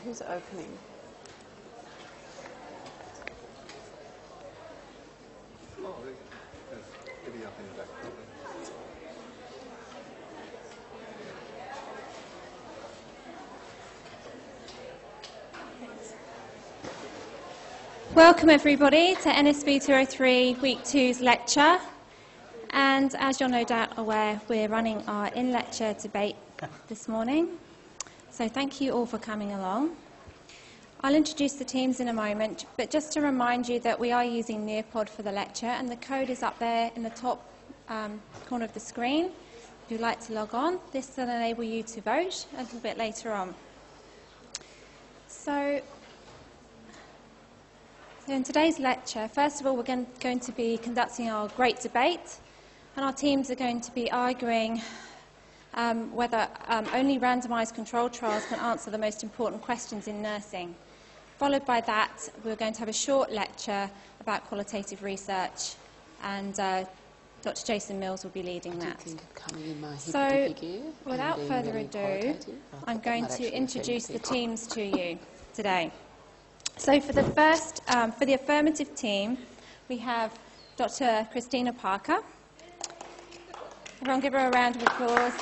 Who's opening? Oh, there's Eddie up in the back. Welcome everybody to NSB203 Week 2's lecture, and as you're no doubt aware, we're running our in-lecture debate this morning, so thank you all for coming along. I'll introduce the teams in a moment, but just to remind you that we are using Nearpod for the lecture, and the code is up there in the top corner of the screen. If you'd like to log on, this will enable you to vote a little bit later on. So in today's lecture, first of all, we're going to be conducting our great debate, and our teams are going to be arguing whether only randomised controlled trials can answer the most important questions in nursing. Followed by that, we're going to have a short lecture about qualitative research, and Dr. Jason Mills will be leading that. So, without further ado, I'm going to introduce the teams to you today. So for the first, for the affirmative team, we have Dr. Christina Parker. Everyone give her a round of applause.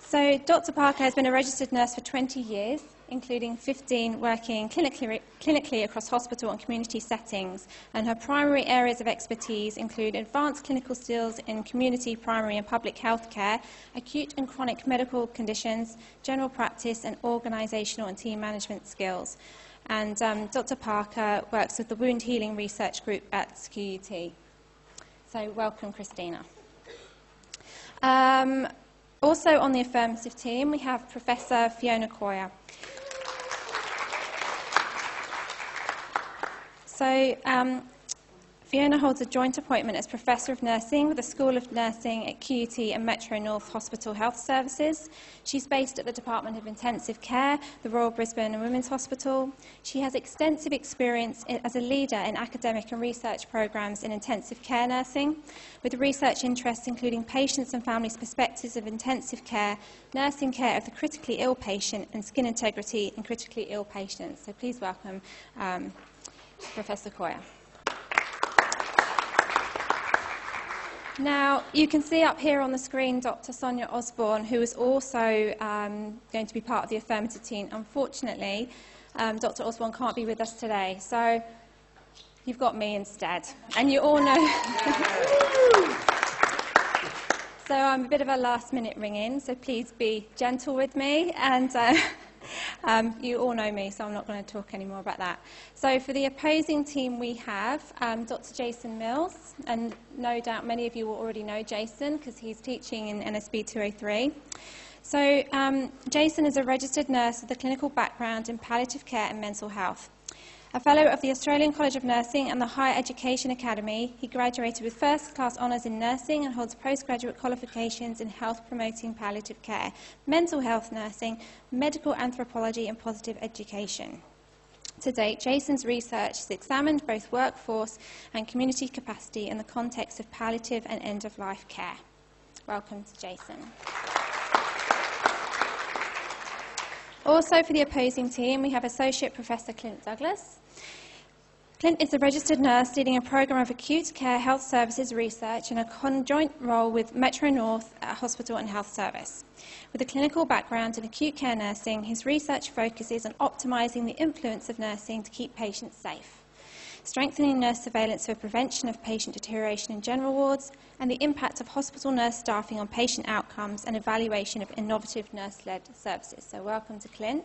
So Dr. Parker has been a registered nurse for 20 years, including 15 working clinically across hospital and community settings, and her primary areas of expertise include advanced clinical skills in community, primary and public health care, acute and chronic medical conditions, general practice and organisational and team management skills. And Dr. Parker works with the Wound Healing Research Group at QUT. So welcome, Christina. Also on the affirmative team, we have Professor Fiona Coyer. So Fiona holds a joint appointment as Professor of Nursing with the School of Nursing at QUT and Metro North Hospital Health Services. She's based at the Department of Intensive Care, the Royal Brisbane and Women's Hospital. She has extensive experience as a leader in academic and research programs in intensive care nursing, with research interests including patients' and families' perspectives of intensive care, nursing care of the critically ill patient, and skin integrity in critically ill patients. So please welcome Professor Coyer. Now, you can see up here on the screen Dr. Sonia Osborne, who is also going to be part of the affirmative team. Unfortunately, Dr. Osborne can't be with us today, so you've got me instead. And you all know... So I'm a bit of a last-minute ring-in, so please be gentle with me, and you all know me, so I'm not going to talk any more about that. So for the opposing team, we have Dr. Jason Mills, and no doubt many of you will already know Jason because he's teaching in NSB203. So Jason is a registered nurse with a clinical background in palliative care and mental health. A fellow of the Australian College of Nursing and the Higher Education Academy, he graduated with first-class honours in nursing and holds postgraduate qualifications in health-promoting palliative care, mental health nursing, medical anthropology and positive education. To date, Jason's research has examined both workforce and community capacity in the context of palliative and end-of-life care. Welcome to Jason. Also for the opposing team, we have Associate Professor Clint Douglas. Clint is a registered nurse leading a program of acute care health services research in a conjoint role with Metro North Hospital and Health Service. With a clinical background in acute care nursing, his research focuses on optimising the influence of nursing to keep patients safe, strengthening nurse surveillance for prevention of patient deterioration in general wards, and the impact of hospital nurse staffing on patient outcomes and evaluation of innovative nurse-led services. So welcome to Clint.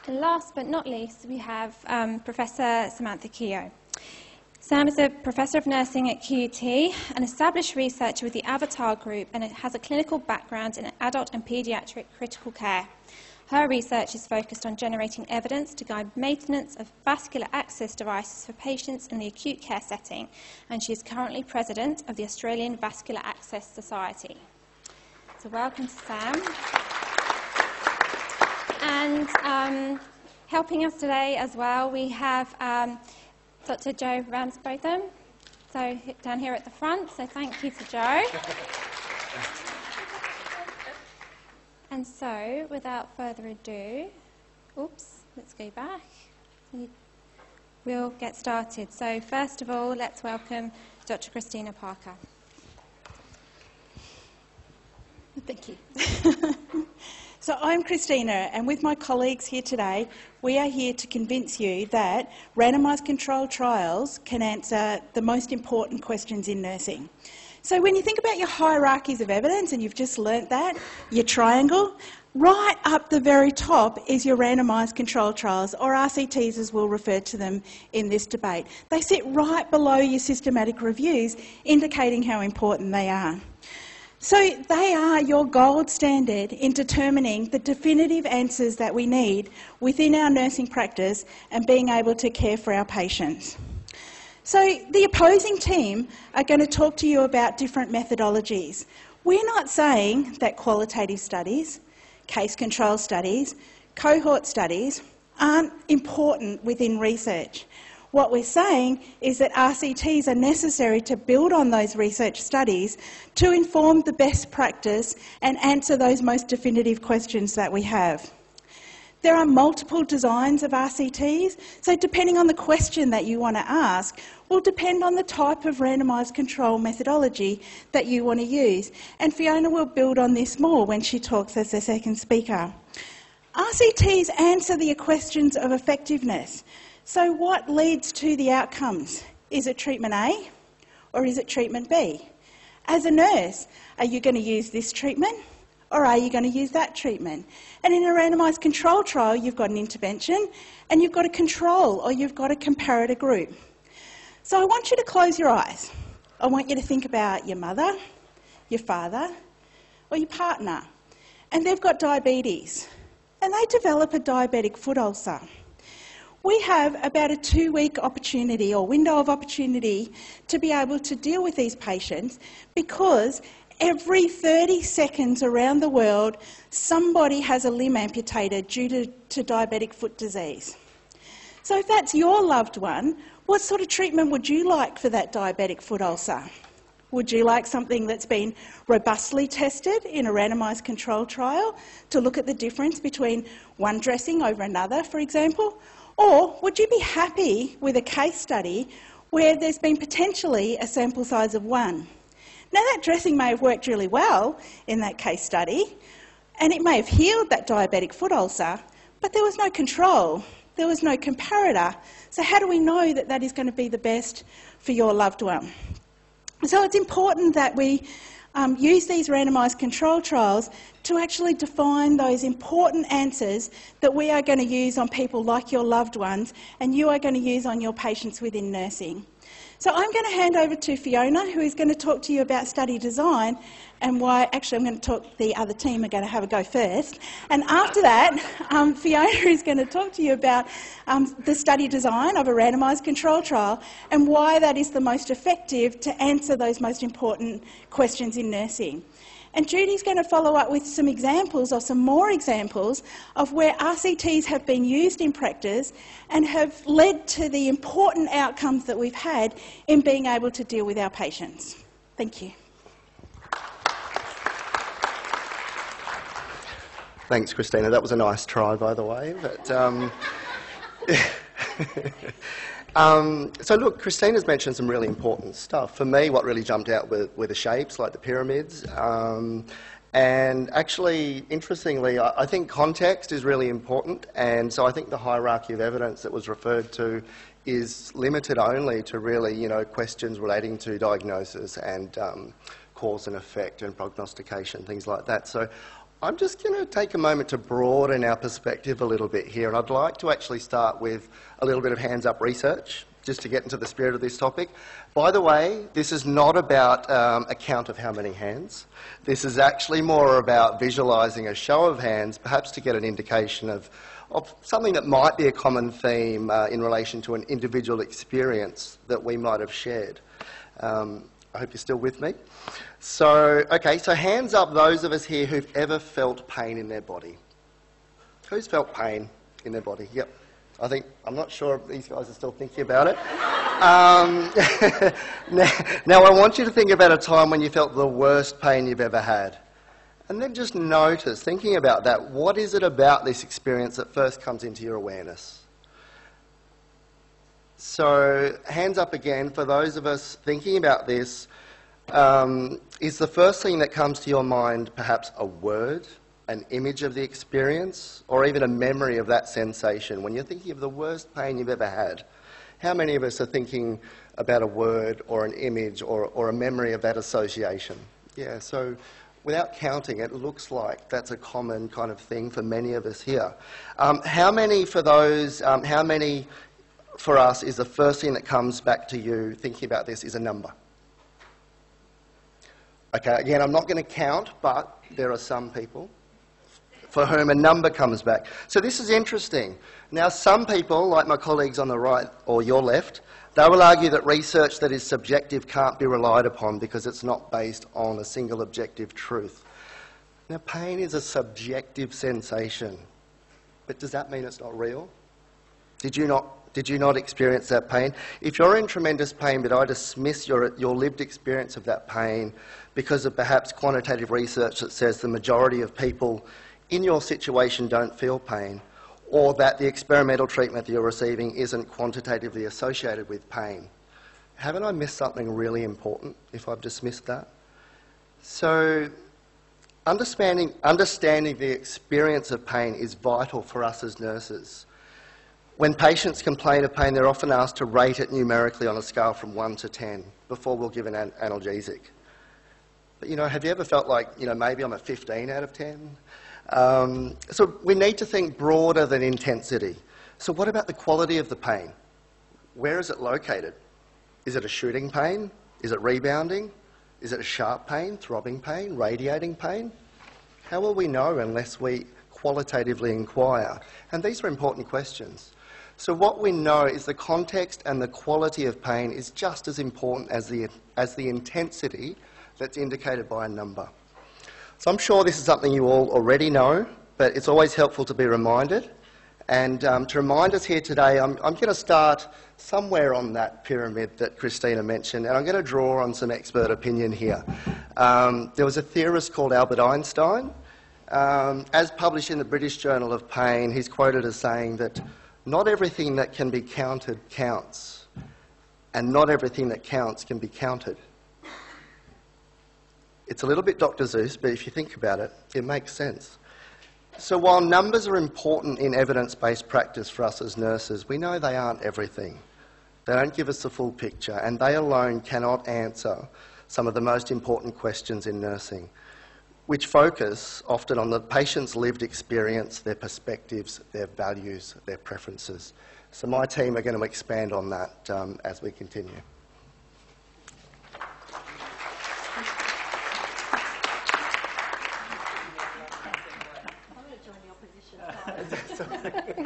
And last but not least, we have Professor Samantha Keogh. Sam is a Professor of Nursing at QUT, an established researcher with the Avatar Group, and has a clinical background in adult and paediatric critical care. Her research is focused on generating evidence to guide maintenance of vascular access devices for patients in the acute care setting, and she is currently President of the Australian Vascular Access Society. So welcome to Sam. And helping us today as well, we have Dr. Jo Ramsbotham, so down here at the front, so thank you to Jo. And so, without further ado, let's go back. We'll get started. So, first of all, let's welcome Dr. Christina Parker. Thank you. So I'm Christina, and with my colleagues here today, we are here to convince you that randomised controlled trials can answer the most important questions in nursing. So when you think about your hierarchies of evidence, and you've just learnt that, your triangle, right up the very top is your randomised controlled trials, or RCTs as we'll refer to them in this debate. They sit right below your systematic reviews, indicating how important they are. So they are your gold standard in determining the definitive answers that we need within our nursing practice and being able to care for our patients. So the opposing team are going to talk to you about different methodologies. We're not saying that qualitative studies, case control studies, cohort studies aren't important within research. What we're saying is that RCTs are necessary to build on those research studies to inform the best practice and answer those most definitive questions that we have. There are multiple designs of RCTs, so depending on the question that you want to ask will depend on the type of randomised control methodology that you want to use. And Fiona will build on this more when she talks as the second speaker. RCTs answer the questions of effectiveness. So what leads to the outcomes? Is it treatment A or is it treatment B? As a nurse, are you going to use this treatment or are you going to use that treatment? And in a randomised control trial, you've got an intervention and you've got a control, or you've got a comparator group. So I want you to close your eyes. I want you to think about your mother, your father, or your partner, and they've got diabetes and they develop a diabetic foot ulcer. We have about a 2-week opportunity or window of opportunity to be able to deal with these patients, because every 30 seconds around the world somebody has a limb amputated due to diabetic foot disease. So if that's your loved one, what sort of treatment would you like for that diabetic foot ulcer? Would you like something that's been robustly tested in a randomised control trial to look at the difference between one dressing over another, for example? Or would you be happy with a case study where there's been potentially a sample size of 1? Now, that dressing may have worked really well in that case study, and it may have healed that diabetic foot ulcer, but there was no control, there was no comparator. So how do we know that that is going to be the best for your loved one? So it's important that we use these randomised control trials to actually define those important answers that we are going to use on people like your loved ones, and you are going to use on your patients within nursing. So I'm going to hand over to Fiona, who is going to talk to you about study design and why. Actually, I'm going to talk, the other team are going to have a go first. And after that, Fiona is going to talk to you about the study design of a randomised control trial and why that is the most effective to answer those most important questions in nursing. And Judy's going to follow up with some examples, or some more examples, of where RCTs have been used in practice and have led to the important outcomes that we've had in being able to deal with our patients. Thank you. Thanks, Christina. That was a nice try, by the way. But so look, Christina's mentioned some really important stuff. For me, what really jumped out were the shapes, like the pyramids. And actually, interestingly, I think context is really important. And so I think the hierarchy of evidence that was referred to is limited only to really, questions relating to diagnosis and cause and effect and prognostication, things like that. So I'm just going to take a moment to broaden our perspective a little bit here, and I'd like to actually start with a little bit of hands-up research, just to get into the spirit of this topic. By the way, this is not about a count of how many hands. This is actually more about visualising a show of hands, perhaps to get an indication of something that might be a common theme in relation to an individual experience that we might have shared. I hope you're still with me. So, okay, so hands up those of us here who've ever felt pain in their body. Who's felt pain in their body? Yep. I'm not sure if these guys are still thinking about it. Now I want you to think about a time when you felt the worst pain you've ever had. And then just notice, thinking about that, what is it about this experience that first comes into your awareness? So, hands up again for those of us thinking about this. Is the first thing that comes to your mind perhaps a word, an image of the experience, or even a memory of that sensation? When you're thinking of the worst pain you've ever had, how many of us are thinking about a word or an image or a memory of that association? Yeah, so without counting, it looks like that's a common kind of thing for many of us here. How many for us is the first thing that comes back to you thinking about this is a number? Okay, again, I'm not going to count, but there are some people for whom a number comes back. So this is interesting. Now, some people, like my colleagues on the right or your left, they will argue that research that is subjective can't be relied upon because it's not based on a single objective truth. Now, pain is a subjective sensation, but does that mean it's not real? Did you not experience that pain? If you're in tremendous pain, but I dismiss your lived experience of that pain because of perhaps quantitative research that says the majority of people in your situation don't feel pain, or that the experimental treatment that you're receiving isn't quantitatively associated with pain, haven't I missed something really important if I've dismissed that? So understanding the experience of pain is vital for us as nurses. When patients complain of pain, they're often asked to rate it numerically on a scale from 1 to 10 before we'll give an analgesic. But, have you ever felt like, maybe I'm a 15 out of 10? So we need to think broader than intensity. So what about the quality of the pain? Where is it located? Is it a shooting pain? Is it rebounding? Is it a sharp pain, throbbing pain, radiating pain? How will we know unless we qualitatively inquire? And these are important questions. So what we know is the context and the quality of pain is just as important as the intensity that's indicated by a number. So I'm sure this is something you all already know, but it's always helpful to be reminded. And to remind us here today, I'm going to start somewhere on that pyramid that Christina mentioned, and I'm going to draw on some expert opinion here. There was a theorist called Albert Einstein. As published in the British Journal of Pain, he's quoted as saying that not everything that can be counted counts, and not everything that counts can be counted. It's a little bit Dr. Seuss, but if you think about it, it makes sense. So while numbers are important in evidence-based practice for us as nurses, we know they aren't everything. They don't give us the full picture, and they alone cannot answer some of the most important questions in nursing, which focus often on the patient's lived experience, their perspectives, their values, their preferences. So my team are going to expand on that as we continue.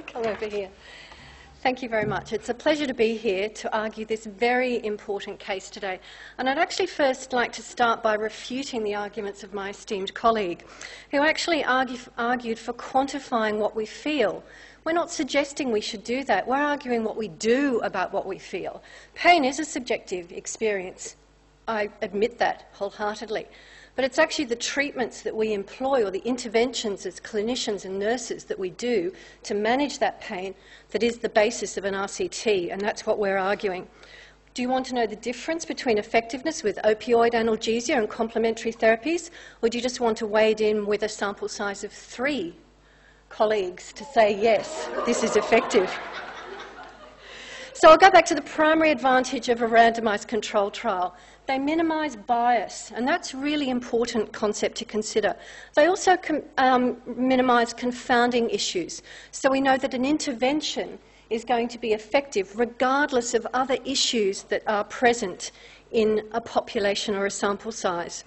Come over here. Thank you very much. It's a pleasure to be here to argue this very important case today. And I'd actually first like to start by refuting the arguments of my esteemed colleague, who actually argued for quantifying what we feel. We're not suggesting we should do that. We're arguing what we do about what we feel. Pain is a subjective experience. I admit that wholeheartedly. But it's actually the treatments that we employ or the interventions as clinicians and nurses that we do to manage that pain that is the basis of an RCT, and that's what we're arguing. Do you want to know the difference between effectiveness with opioid analgesia and complementary therapies, or do you just want to wade in with a sample size of 3 colleagues to say, yes, this is effective? So I'll go back to the primary advantage of a randomised control trial. They minimise bias, and that's a really important concept to consider. They also minimise confounding issues. So we know that an intervention is going to be effective regardless of other issues that are present in a population or a sample size.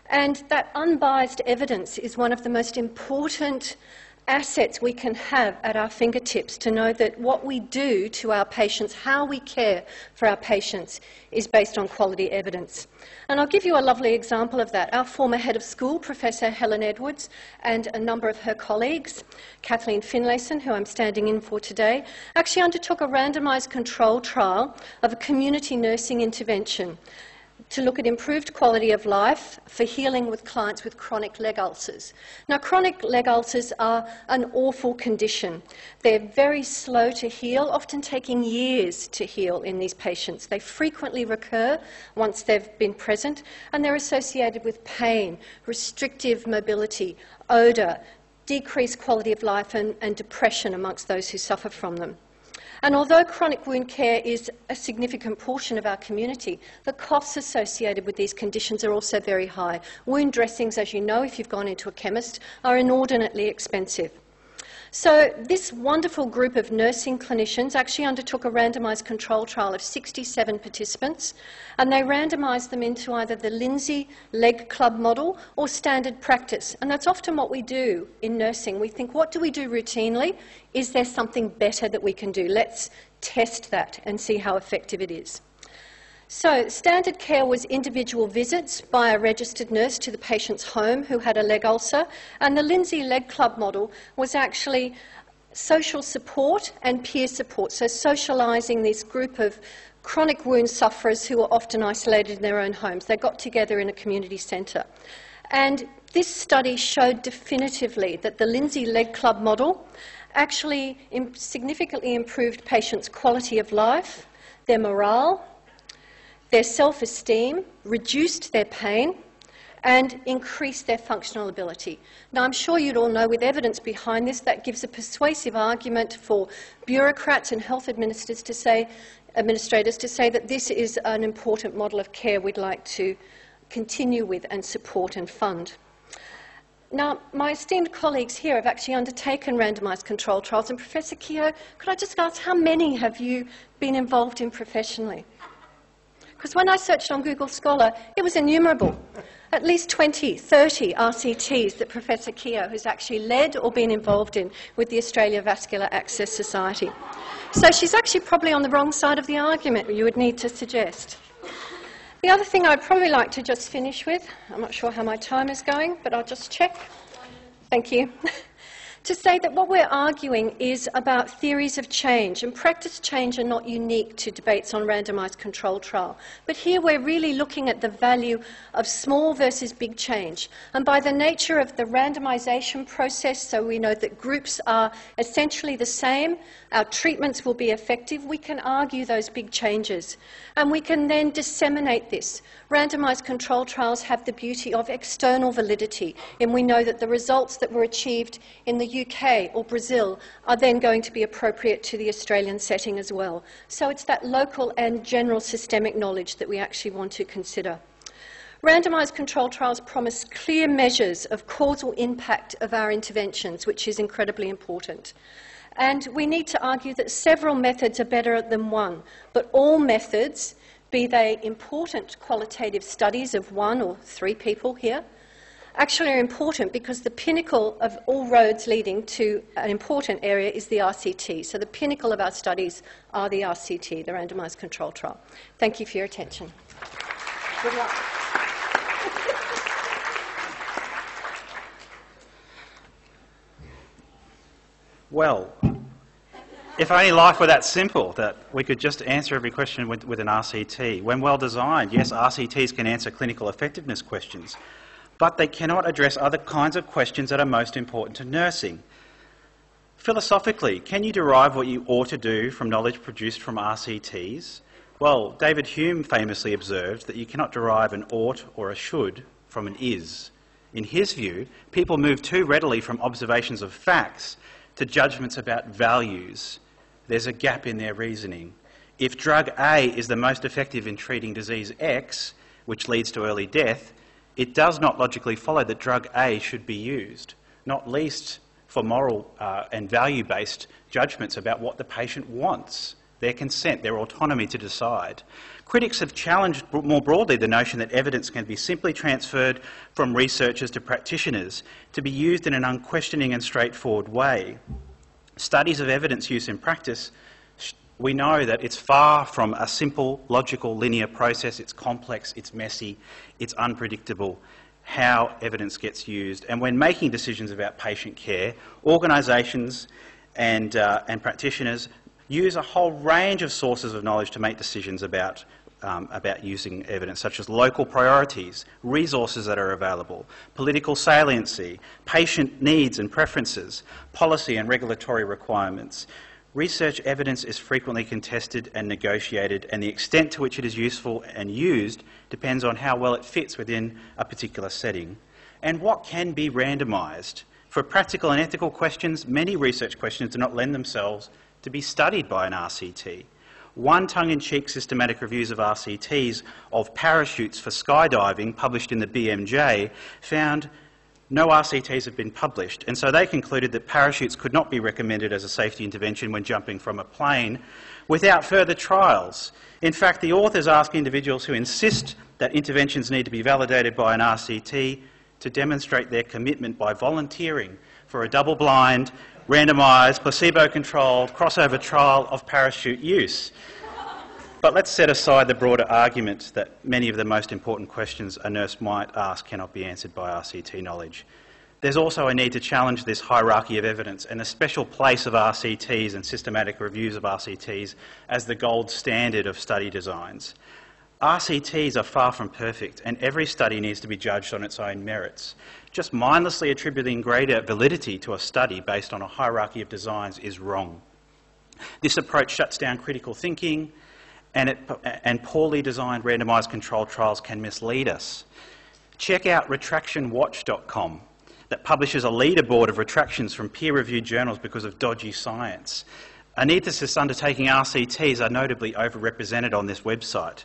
And that unbiased evidence is one of the most important assets we can have at our fingertips to know that what we do to our patients, how we care for our patients, is based on quality evidence. And I'll give you a lovely example of that. Our former head of school, Professor Helen Edwards, and a number of her colleagues, Kathleen Finlayson, who I'm standing in for today, actually undertook a randomised control trial of a community nursing intervention. to look at improved quality of life for healing with clients with chronic leg ulcers. Now, chronic leg ulcers are an awful condition. They're very slow to heal, often taking years to heal in these patients. They frequently recur once they've been present, and they're associated with pain, restrictive mobility, odour, decreased quality of life and depression amongst those who suffer from them. And although chronic wound care is a significant portion of our community, the costs associated with these conditions are also very high. Wound dressings, as you know, if you've gone into a chemist, are inordinately expensive. So this wonderful group of nursing clinicians actually undertook a randomised control trial of 67 participants, and they randomised them into either the Lindsay Leg Club model or standard practice. And that's often what we do in nursing. We think, what do we do routinely? Is there something better that we can do? Let's test that and see how effective it is. So standard care was individual visits by a registered nurse to the patient's home who had a leg ulcer, and the Lindsay Leg Club model was actually social support and peer support, so socialising this group of chronic wound sufferers who were often isolated in their own homes. They got together in a community centre. And this study showed definitively that the Lindsay Leg Club model actually significantly improved patients' quality of life, their morale, their self-esteem, reduced their pain, and increased their functional ability. Now, I'm sure you'd all know, with evidence behind this, that gives a persuasive argument for bureaucrats and health administrators to say that this is an important model of care we'd like to continue with and support and fund. Now, my esteemed colleagues here have actually undertaken randomised control trials, and Professor Keogh, could I just ask, how many have you been involved in professionally? Because when I searched on Google Scholar, it was innumerable. At least 20, 30 RCTs that Professor Keogh has actually led or been involved in with the Australia Vascular Access Society. So she's actually probably on the wrong side of the argument, you would need to suggest. The other thing I'd probably like to just finish with, I'm not sure how my time is going, but I'll just check. Thank you. To say that what we're arguing is about theories of change, and practice change are not unique to debates on randomised control trial. But here we're really looking at the value of small versus big change. And by the nature of the randomisation process, so we know that groups are essentially the same, our treatments will be effective, we can argue those big changes. And we can then disseminate this. Randomised control trials have the beauty of external validity, and we know that the results that were achieved in the UK or Brazil are then going to be appropriate to the Australian setting as well. So it's that local and general systemic knowledge that we actually want to consider. Randomised control trials promise clear measures of causal impact of our interventions, which is incredibly important. And we need to argue that several methods are better than one, but all methods, be they important qualitative studies of 1 or 3 people here, actually are important because the pinnacle of all roads leading to an important area is the RCT. So the pinnacle of our studies are the RCT, the randomised control trial. Thank you for your attention. Good luck. Well, if only life were that simple, that we could just answer every question with an RCT. When well designed, yes, RCTs can answer clinical effectiveness questions, but they cannot address other kinds of questions that are most important to nursing. Philosophically, can you derive what you ought to do from knowledge produced from RCTs? Well, David Hume famously observed that you cannot derive an ought or a should from an is. In his view, people move too readily from observations of facts to judgments about values. There's a gap in their reasoning. If drug A is the most effective in treating disease X, which leads to early death, it does not logically follow that drug A should be used, not least for moral and value-based judgments about what the patient wants, their consent, their autonomy to decide. Critics have challenged more broadly the notion that evidence can be simply transferred from researchers to practitioners to be used in an unquestioning and straightforward way. Studies of evidence use in practice, we know that it's far from a simple, logical, linear process. It's complex, it's messy, it's unpredictable how evidence gets used. And when making decisions about patient care, organisations and practitioners use a whole range of sources of knowledge to make decisions about about using evidence, such as local priorities, resources that are available, political saliency, patient needs and preferences, policy and regulatory requirements. Research evidence is frequently contested and negotiated, and the extent to which it is useful and used depends on how well it fits within a particular setting. And what can be randomised? For practical and ethical questions, many research questions do not lend themselves to be studied by an RCT. One tongue-in-cheek systematic reviews of RCTs of parachutes for skydiving, published in the BMJ, found no RCTs have been published, and so they concluded that parachutes could not be recommended as a safety intervention when jumping from a plane without further trials. In fact, the authors ask individuals who insist that interventions need to be validated by an RCT to demonstrate their commitment by volunteering for a double-blind, randomised, placebo-controlled crossover trial of parachute use. But let's set aside the broader argument that many of the most important questions a nurse might ask cannot be answered by RCT knowledge. There's also a need to challenge this hierarchy of evidence and the special place of RCTs and systematic reviews of RCTs as the gold standard of study designs. RCTs are far from perfect, and every study needs to be judged on its own merits. Just mindlessly attributing greater validity to a study based on a hierarchy of designs is wrong. This approach shuts down critical thinking, and poorly designed randomised controlled trials can mislead us. Check out retractionwatch.com that publishes a leaderboard of retractions from peer-reviewed journals because of dodgy science. Anaesthetists undertaking RCTs are notably overrepresented on this website.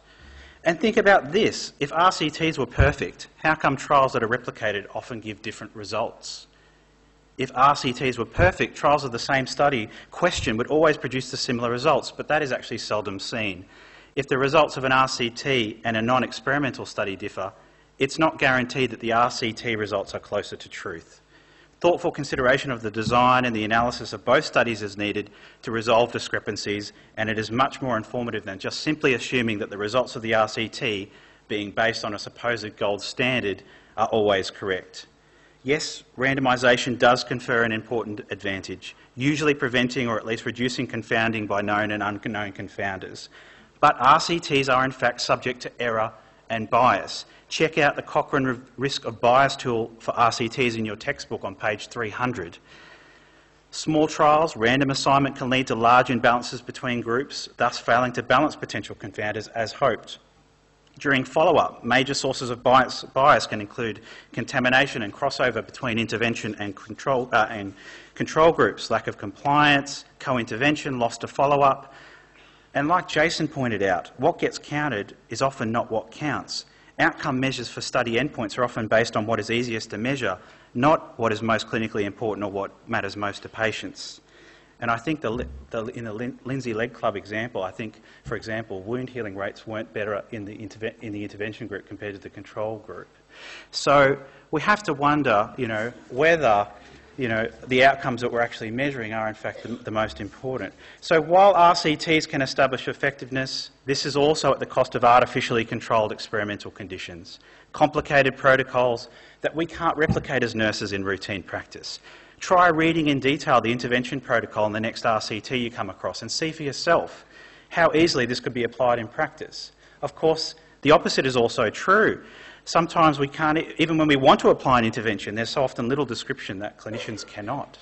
And think about this: if RCTs were perfect, how come trials that are replicated often give different results? If RCTs were perfect, trials of the same study question would always produce the similar results, but that is actually seldom seen. If the results of an RCT and a non-experimental study differ, it's not guaranteed that the RCT results are closer to truth. Thoughtful consideration of the design and the analysis of both studies is needed to resolve discrepancies, and it is much more informative than just simply assuming that the results of the RCT, being based on a supposed gold standard, are always correct. Yes, randomisation does confer an important advantage, usually preventing or at least reducing confounding by known and unknown confounders. But RCTs are in fact subject to error and bias. Check out the Cochrane Risk of Bias tool for RCTs in your textbook on page 300. Small trials, random assignment can lead to large imbalances between groups, thus failing to balance potential confounders as hoped. During follow-up, major sources of bias can include contamination and crossover between intervention and control groups, lack of compliance, co-intervention, loss to follow-up. And like Jason pointed out, what gets counted is often not what counts. Outcome measures for study endpoints are often based on what is easiest to measure, not what is most clinically important or what matters most to patients. And I think in the Lindsay Leg Club example, I think, for example, wound healing rates weren't better in the intervention group compared to the control group. So we have to wonder, whether the outcomes that we're actually measuring are in fact the most important. So while RCTs can establish effectiveness, this is also at the cost of artificially controlled experimental conditions, complicated protocols that we can't replicate as nurses in routine practice. Try reading in detail the intervention protocol in the next RCT you come across and see for yourself how easily this could be applied in practice. Of course, the opposite is also true. Sometimes we can't, even when we want to apply an intervention, there's so often little description that clinicians cannot.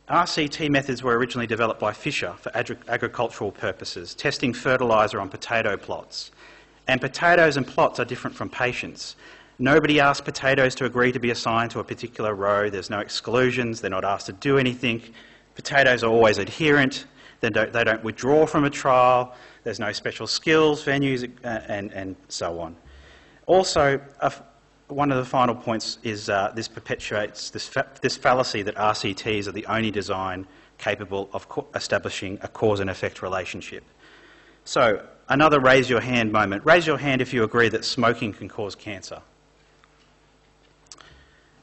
RCT methods were originally developed by Fisher for agricultural purposes, testing fertiliser on potato plots. And potatoes and plots are different from patients. Nobody asks potatoes to agree to be assigned to a particular row. There's no exclusions. They're not asked to do anything. Potatoes are always adherent. They don't withdraw from a trial. There's no special skills, venues, and so on. Also, one of the final points is this perpetuates this fallacy that RCTs are the only design capable of establishing a cause and effect relationship. So, another raise your hand moment. Raise your hand if you agree that smoking can cause cancer.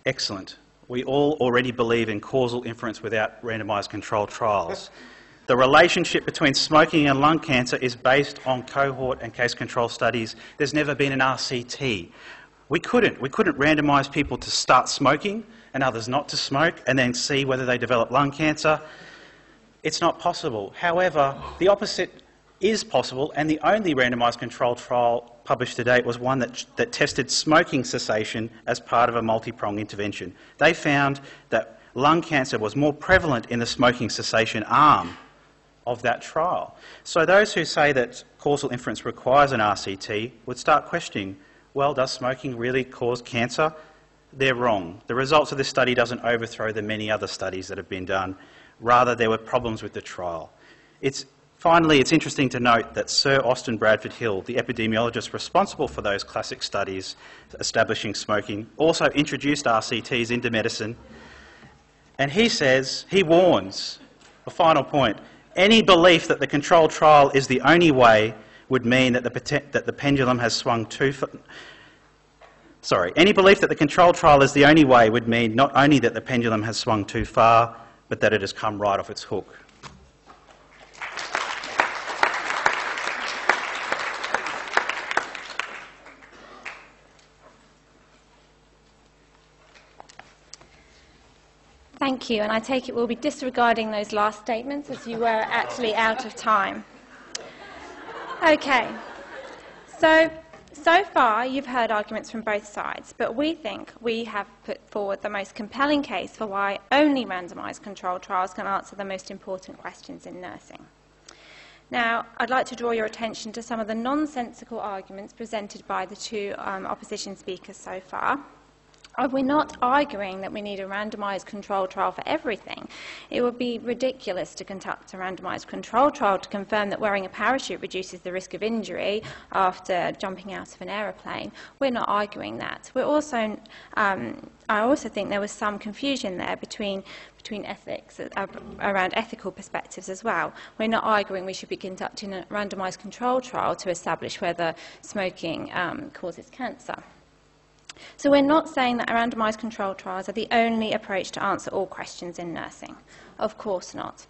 Excellent. We all already believe in causal inference without randomised controlled trials. The relationship between smoking and lung cancer is based on cohort and case control studies. There's never been an RCT. We couldn't randomise people to start smoking and others not to smoke and then see whether they develop lung cancer. It's not possible. However, the opposite is possible, and the only randomised controlled trial published to date was one that tested smoking cessation as part of a multi-pronged intervention. They found that lung cancer was more prevalent in the smoking cessation arm of that trial. So those who say that causal inference requires an RCT would start questioning, well, does smoking really cause cancer? They're wrong. The results of this study doesn't overthrow the many other studies that have been done. Rather, there were problems with the trial. Finally, it's interesting to note that Sir Austin Bradford Hill, the epidemiologist responsible for those classic studies establishing smoking, also introduced RCTs into medicine. And he warns, a final point, any belief that the controlled trial is the only way would mean that the pendulum has swung too far. Sorry, any belief that the controlled trial is the only way would mean not only that the pendulum has swung too far, but that it has come right off its hook. Thank you, and I take it we'll be disregarding those last statements as you were actually out of time. Okay, so far you've heard arguments from both sides, but we think we have put forward the most compelling case for why only randomised controlled trials can answer the most important questions in nursing. Now, I'd like to draw your attention to some of the nonsensical arguments presented by the two opposition speakers so far. We're not arguing that we need a randomised control trial for everything. It would be ridiculous to conduct a randomised control trial to confirm that wearing a parachute reduces the risk of injury after jumping out of an aeroplane. We're not arguing that. We're also, I also think there was some confusion there between ethics, around ethical perspectives as well. We're not arguing we should be conducting a randomised control trial to establish whether smoking causes cancer. So we're not saying that randomised controlled trials are the only approach to answer all questions in nursing. Of course not.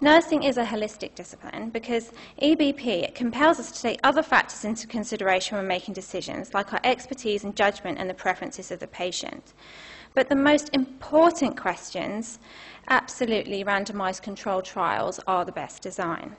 Nursing is a holistic discipline because EBP compels us to take other factors into consideration when making decisions, like our expertise and judgment and the preferences of the patient. But the most important questions, absolutely randomised controlled trials are the best design.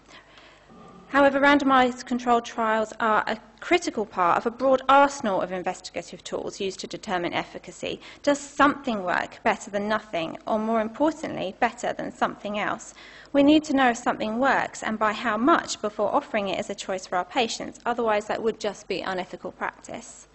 However, randomised controlled trials are a critical part of a broad arsenal of investigative tools used to determine efficacy. Does something work better than nothing, or more importantly, better than something else? We need to know if something works and by how much before offering it as a choice for our patients. Otherwise, that would just be unethical practice.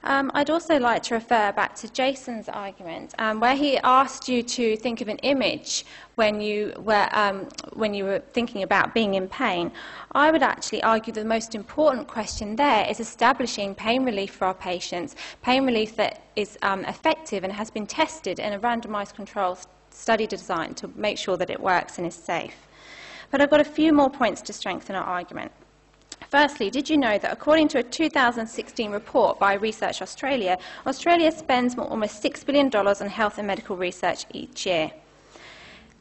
I'd also like to refer back to Jason's argument, where he asked you to think of an image when you were thinking about being in pain. I would actually argue the most important question there is establishing pain relief for our patients, pain relief that is effective and has been tested in a randomised control study design to make sure that it works and is safe. But I've got a few more points to strengthen our argument. Firstly, did you know that according to a 2016 report by Research Australia, Australia spends almost $6 billion on health and medical research each year?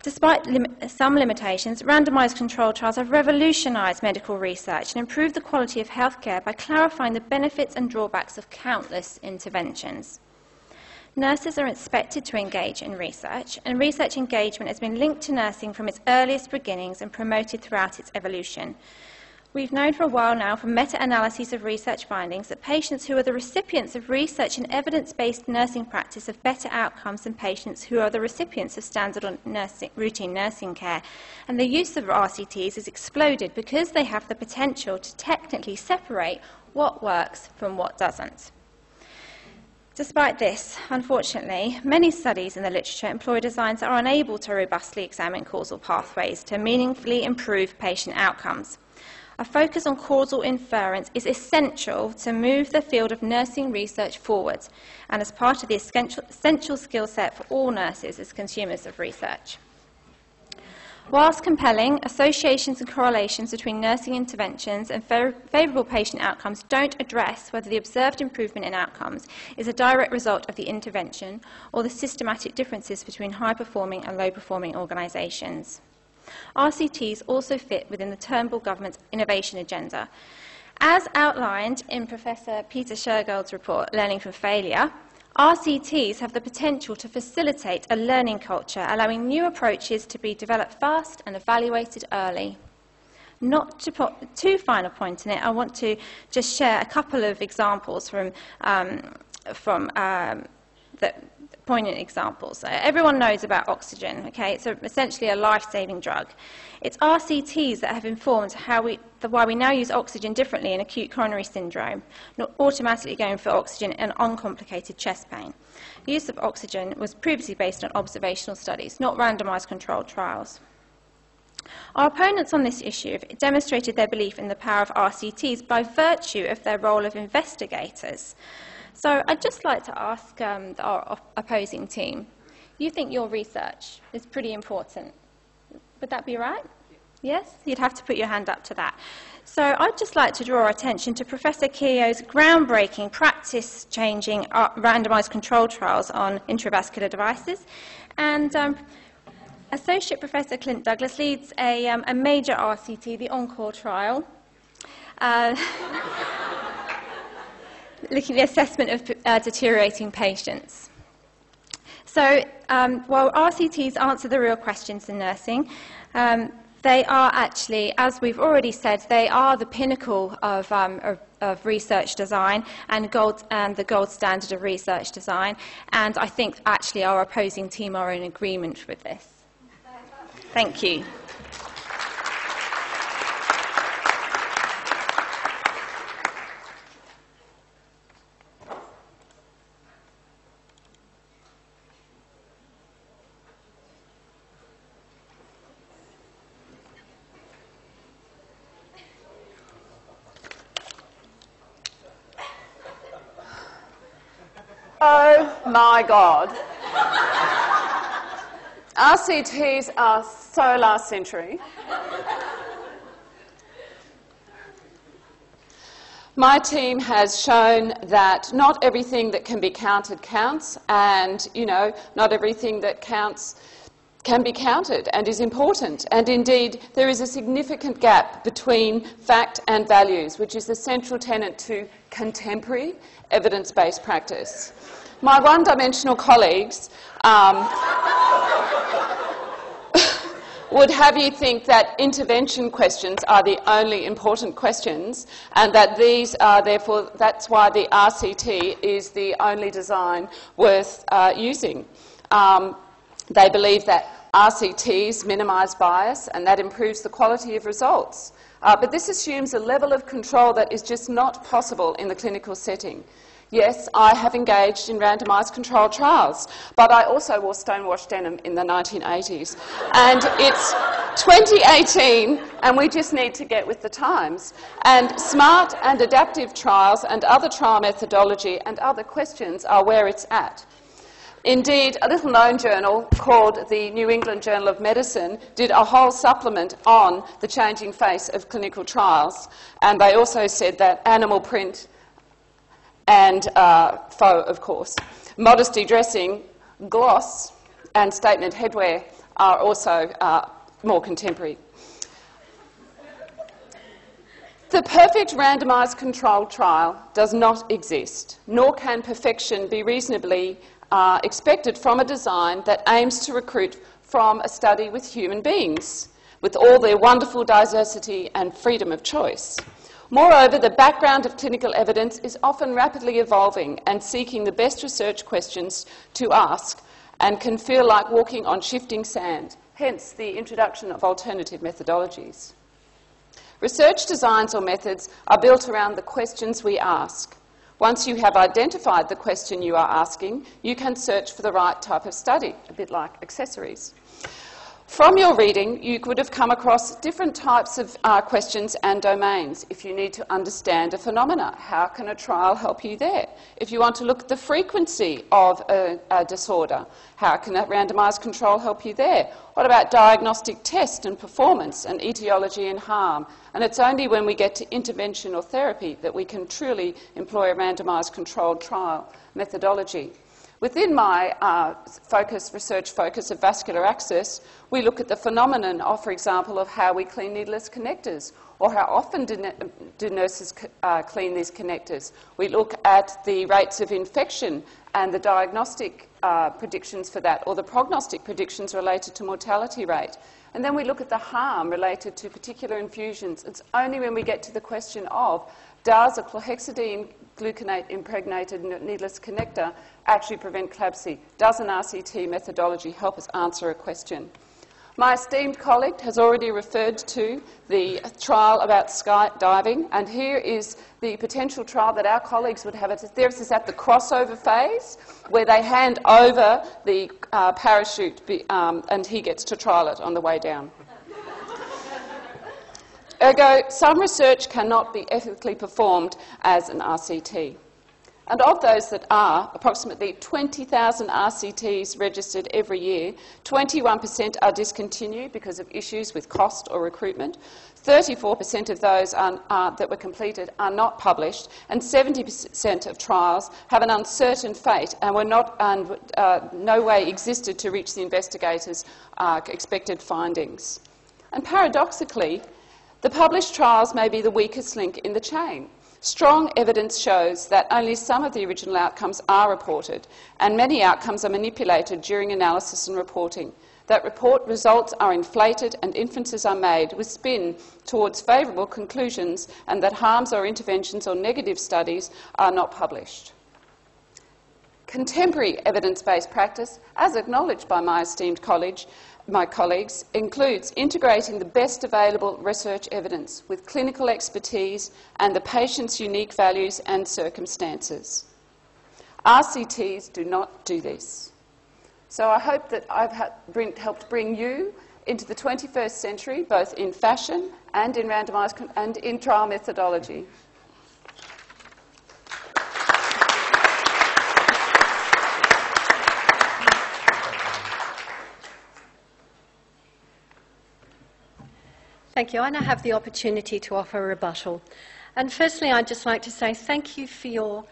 Despite some limitations, randomised controlled trials have revolutionised medical research and improved the quality of healthcare by clarifying the benefits and drawbacks of countless interventions. Nurses are expected to engage in research, and research engagement has been linked to nursing from its earliest beginnings and promoted throughout its evolution. We've known for a while now from meta-analyses of research findings that patients who are the recipients of research and evidence-based nursing practice have better outcomes than patients who are the recipients of standard or routine nursing care. And the use of RCTs has exploded because they have the potential to technically separate what works from what doesn't. Despite this, unfortunately, many studies in the literature employ designs that are unable to robustly examine causal pathways to meaningfully improve patient outcomes. A focus on causal inference is essential to move the field of nursing research forward and as part of the essential skill set for all nurses as consumers of research. Whilst compelling, associations and correlations between nursing interventions and favourable patient outcomes don't address whether the observed improvement in outcomes is a direct result of the intervention or the systematic differences between high-performing and low-performing organisations. RCTs also fit within the Turnbull government's innovation agenda. As outlined in Professor Peter Shergold's report, Learning from Failure, RCTs have the potential to facilitate a learning culture, allowing new approaches to be developed fast and evaluated early. Not to put too fine a point in it, I want to just share a couple of examples from the poignant examples. Everyone knows about oxygen, okay? It's essentially a life-saving drug. It's RCTs that have informed why we now use oxygen differently in acute coronary syndrome, not automatically going for oxygen in uncomplicated chest pain. The use of oxygen was previously based on observational studies, not randomised controlled trials. Our opponents on this issue have demonstrated their belief in the power of RCTs by virtue of their role of investigators. So I'd just like to ask our opposing team, you think your research is pretty important. Would that be right? Yes? You'd have to put your hand up to that. So I'd just like to draw attention to Professor Keogh's groundbreaking, practice-changing randomised control trials on intravascular devices. And Associate Professor Clint Douglas leads a major RCT, the ENCORE trial, looking at the assessment of deteriorating patients. So while RCTs answer the real questions in nursing, they are actually, as we've already said, they are the pinnacle of research design and the gold standard of research design. And I think actually our opposing team are in agreement with this. Thank you. Oh my God. RCTs are so last century. My team has shown that not everything that can be counted counts, and, not everything that counts can be counted and is important. And indeed, there is a significant gap between fact and values, which is the central tenet to contemporary evidence-based practice. My one-dimensional colleagues would have you think that intervention questions are the only important questions, and that these are therefore, that's why the RCT is the only design worth using. They believe that RCTs minimise bias and that improves the quality of results. But this assumes a level of control that is just not possible in the clinical setting. Yes, I have engaged in randomised controlled trials, but I also wore stonewashed denim in the 1980s. And it's 2018, and we just need to get with the times. And smart and adaptive trials and other trial methodology and other questions are where it's at. Indeed, a little-known journal called the New England Journal of Medicine did a whole supplement on the changing face of clinical trials, and they also said that animal print and faux, of course, modesty dressing, gloss, and statement headwear are also more contemporary. The perfect randomised controlled trial does not exist, nor can perfection be reasonably expected from a design that aims to recruit from a study with human beings, with all their wonderful diversity and freedom of choice. Moreover, the background of clinical evidence is often rapidly evolving and seeking the best research questions to ask, and can feel like walking on shifting sand, hence the introduction of alternative methodologies. Research designs or methods are built around the questions we ask. Once you have identified the question you are asking, you can search for the right type of study, a bit like accessories. From your reading, you could have come across different types of questions and domains. If you need to understand a phenomena, how can a trial help you there? If you want to look at the frequency of a disorder, how can a randomised control help you there? What about diagnostic test and performance and etiology and harm? And it's only when we get to intervention or therapy that we can truly employ a randomised controlled trial methodology. Within my research focus of vascular access, we look at the phenomenon of, for example, of how we clean needleless connectors, or how often do nurses clean these connectors. We look at the rates of infection and the diagnostic predictions for that, or the prognostic predictions related to mortality rate. And then we look at the harm related to particular infusions. It's only when we get to the question of, does a chlorhexidine gluconate impregnated needleless connector actually prevent CLABSI? Does an RCT methodology help us answer a question? My esteemed colleague has already referred to the trial about skydiving, and here is the potential trial that our colleagues would have. This is at the crossover phase, where they hand over the parachute and he gets to trial it on the way down. Ergo, some research cannot be ethically performed as an RCT. And of those that are, approximately 20,000 RCTs registered every year, 21% are discontinued because of issues with cost or recruitment, 34% of those that were completed are not published, and 70% of trials have an uncertain fate and were no way existed to reach the investigators' expected findings. And paradoxically, the published trials may be the weakest link in the chain. Strong evidence shows that only some of the original outcomes are reported, and many outcomes are manipulated during analysis and reporting. That report results are inflated and inferences are made with spin towards favourable conclusions, and that harms or interventions or negative studies are not published. Contemporary evidence-based practice, as acknowledged by my esteemed colleagues, includes integrating the best available research evidence with clinical expertise and the patient's unique values and circumstances. RCTs do not do this. So I hope that I've helped bring you into the 21st century, both in fashion and in randomised and in trial methodology. Thank you. I now have the opportunity to offer a rebuttal. And firstly, I'd just like to say thank you for your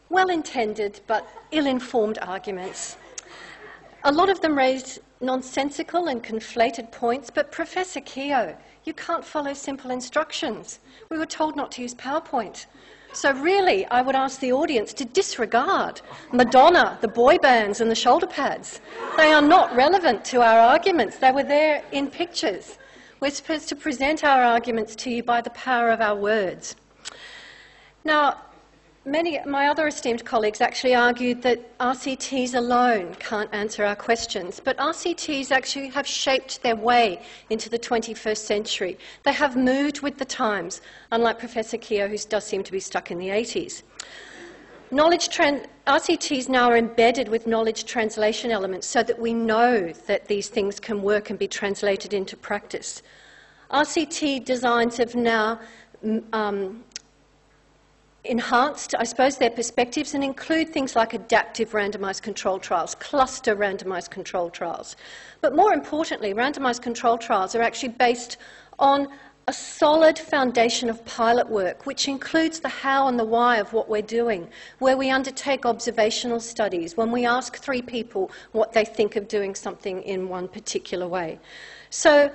well-intended but ill-informed arguments. A lot of them raised nonsensical and conflated points, but Professor Keogh, you can't follow simple instructions. We were told not to use PowerPoint. So really, I would ask the audience to disregard Madonna, the boy bands and the shoulder pads. They are not relevant to our arguments. They were there in pictures. We're supposed to present our arguments to you by the power of our words. Now, my other esteemed colleagues actually argued that RCTs alone can't answer our questions, but RCTs actually have shaped their way into the 21st century. They have moved with the times, unlike Professor Keogh, who does seem to be stuck in the 80s. RCTs now are embedded with knowledge translation elements so that we know that these things can work and be translated into practice. RCT designs have now enhanced, I suppose, their perspectives and include things like adaptive randomised controlled trials, cluster randomised controlled trials. But more importantly, randomised controlled trials are actually based on a solid foundation of pilot work, which includes the how and the why of what we're doing, where we undertake observational studies, when we ask 3 people what they think of doing something in one particular way. So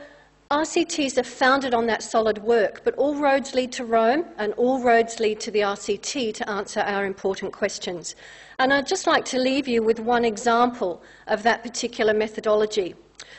RCTs are founded on that solid work, but all roads lead to Rome and all roads lead to the RCT to answer our important questions. And I'd just like to leave you with one example of that particular methodology.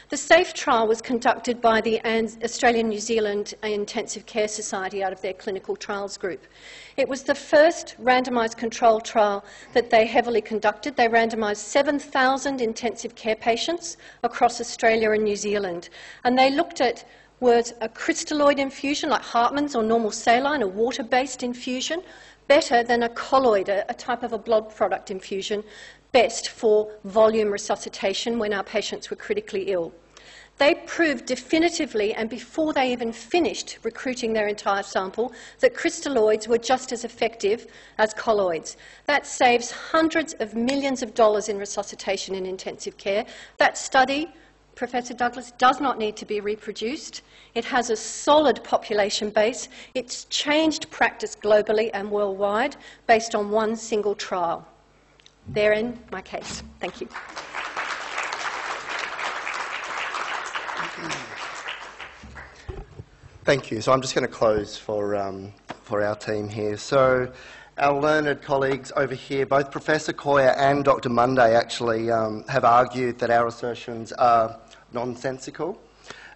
The SAFE trial was conducted by the Australian New Zealand Intensive Care Society out of their clinical trials group. It was the first randomised controlled trial that they heavily conducted. They randomised 7,000 intensive care patients across Australia and New Zealand. And they looked at, was a crystalloid infusion like Hartmann's or normal saline, a water-based infusion, better than a colloid, a type of a blood product infusion, best for volume resuscitation when our patients were critically ill. They proved definitively, and before they even finished recruiting their entire sample, that crystalloids were just as effective as colloids. That saves hundreds of millions of dollars in resuscitation in intensive care. That study, Professor Douglas, does not need to be reproduced. It has a solid population base. It's changed practice globally and worldwide based on one single trial. Therein my case. Thank you. Thank you. So I'm just going to close for our team here. So our learned colleagues over here, both Professor Coyer and Dr. Monday actually have argued that our assertions are nonsensical.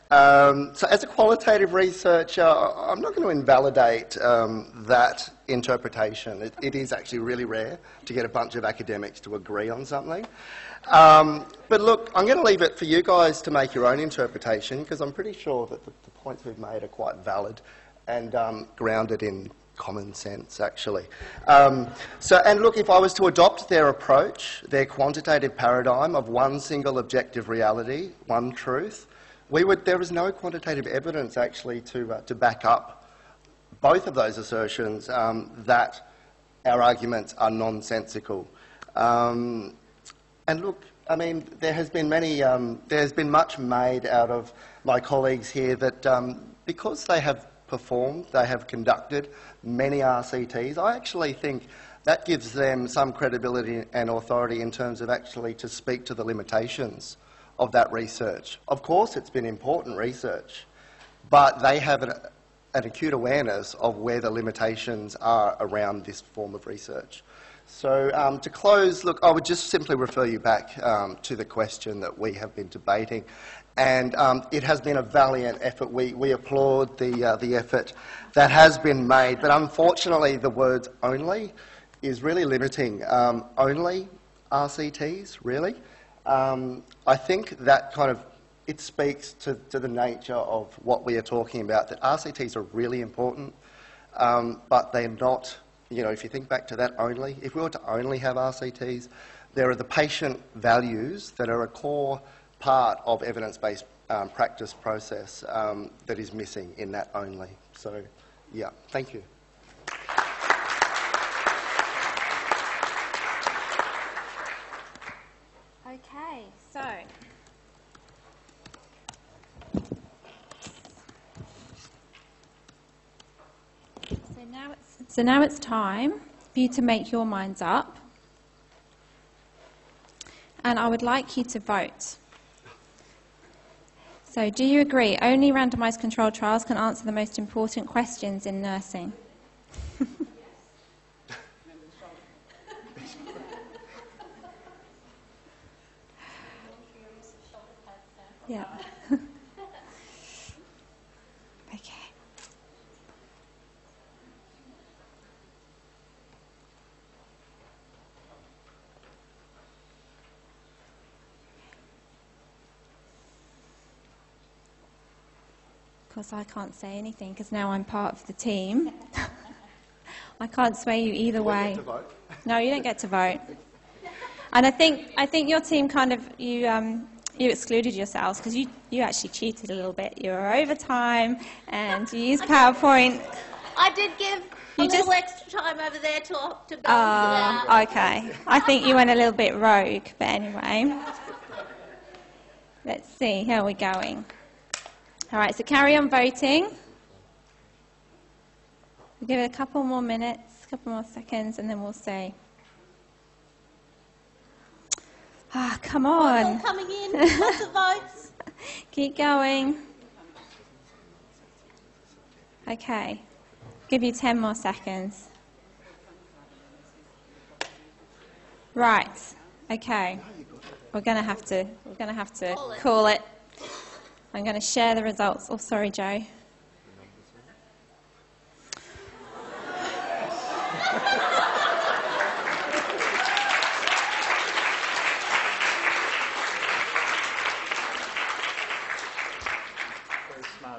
So as a qualitative researcher, I'm not going to invalidate that interpretation. It is actually really rare to get a bunch of academics to agree on something. But look, I'm going to leave it for you guys to make your own interpretation, because I'm pretty sure that the points we've made are quite valid and grounded in common sense, actually. And look, if I was to adopt their approach, their quantitative paradigm of one single objective reality, one truth, there is no quantitative evidence actually to back up both of those assertions that our arguments are nonsensical. And look, I mean, there has been much made out of my colleagues here that because they have performed, they have conducted many RCTs, I actually think that gives them some credibility and authority in terms of actually to speak to the limitations of that research. Of course, it's been important research, but they have an acute awareness of where the limitations are around this form of research. So to close, look, I would just simply refer you back to the question that we have been debating, and it has been a valiant effort. We applaud the effort that has been made, but unfortunately the words only is really limiting. Only RCTs, really? I think that it speaks to the nature of what we are talking about, that RCTs are really important, but they're not, if you think back to that only, if we were to only have RCTs, there are the patient values that are a core part of evidence-based practice process that is missing in that only. So, yeah, thank you. Okay, so now it's time for you to make your minds up, and I would like you to vote. So, do you agree only randomised controlled trials can answer the most important questions in nursing? Yeah. Okay. Of course, I can't say anything because now I'm part of the team. I can't sway you either way. You get to vote. No, you don't get to vote. And I think your team you excluded yourselves because you actually cheated a little bit. You were overtime and you used PowerPoint. I did give a little extra time over there to go into okay. I think you went a little bit rogue, but anyway. Let's see, how are we going? All right, so carry on voting. We'll give it a couple more minutes, a couple more seconds, and then we'll see. Ah, come on. All coming in, lots of votes. Keep going. Okay. Give you 10 more seconds. Right. Okay. We're going to have to call it. I'm going to share the results. Oh, sorry, Joe.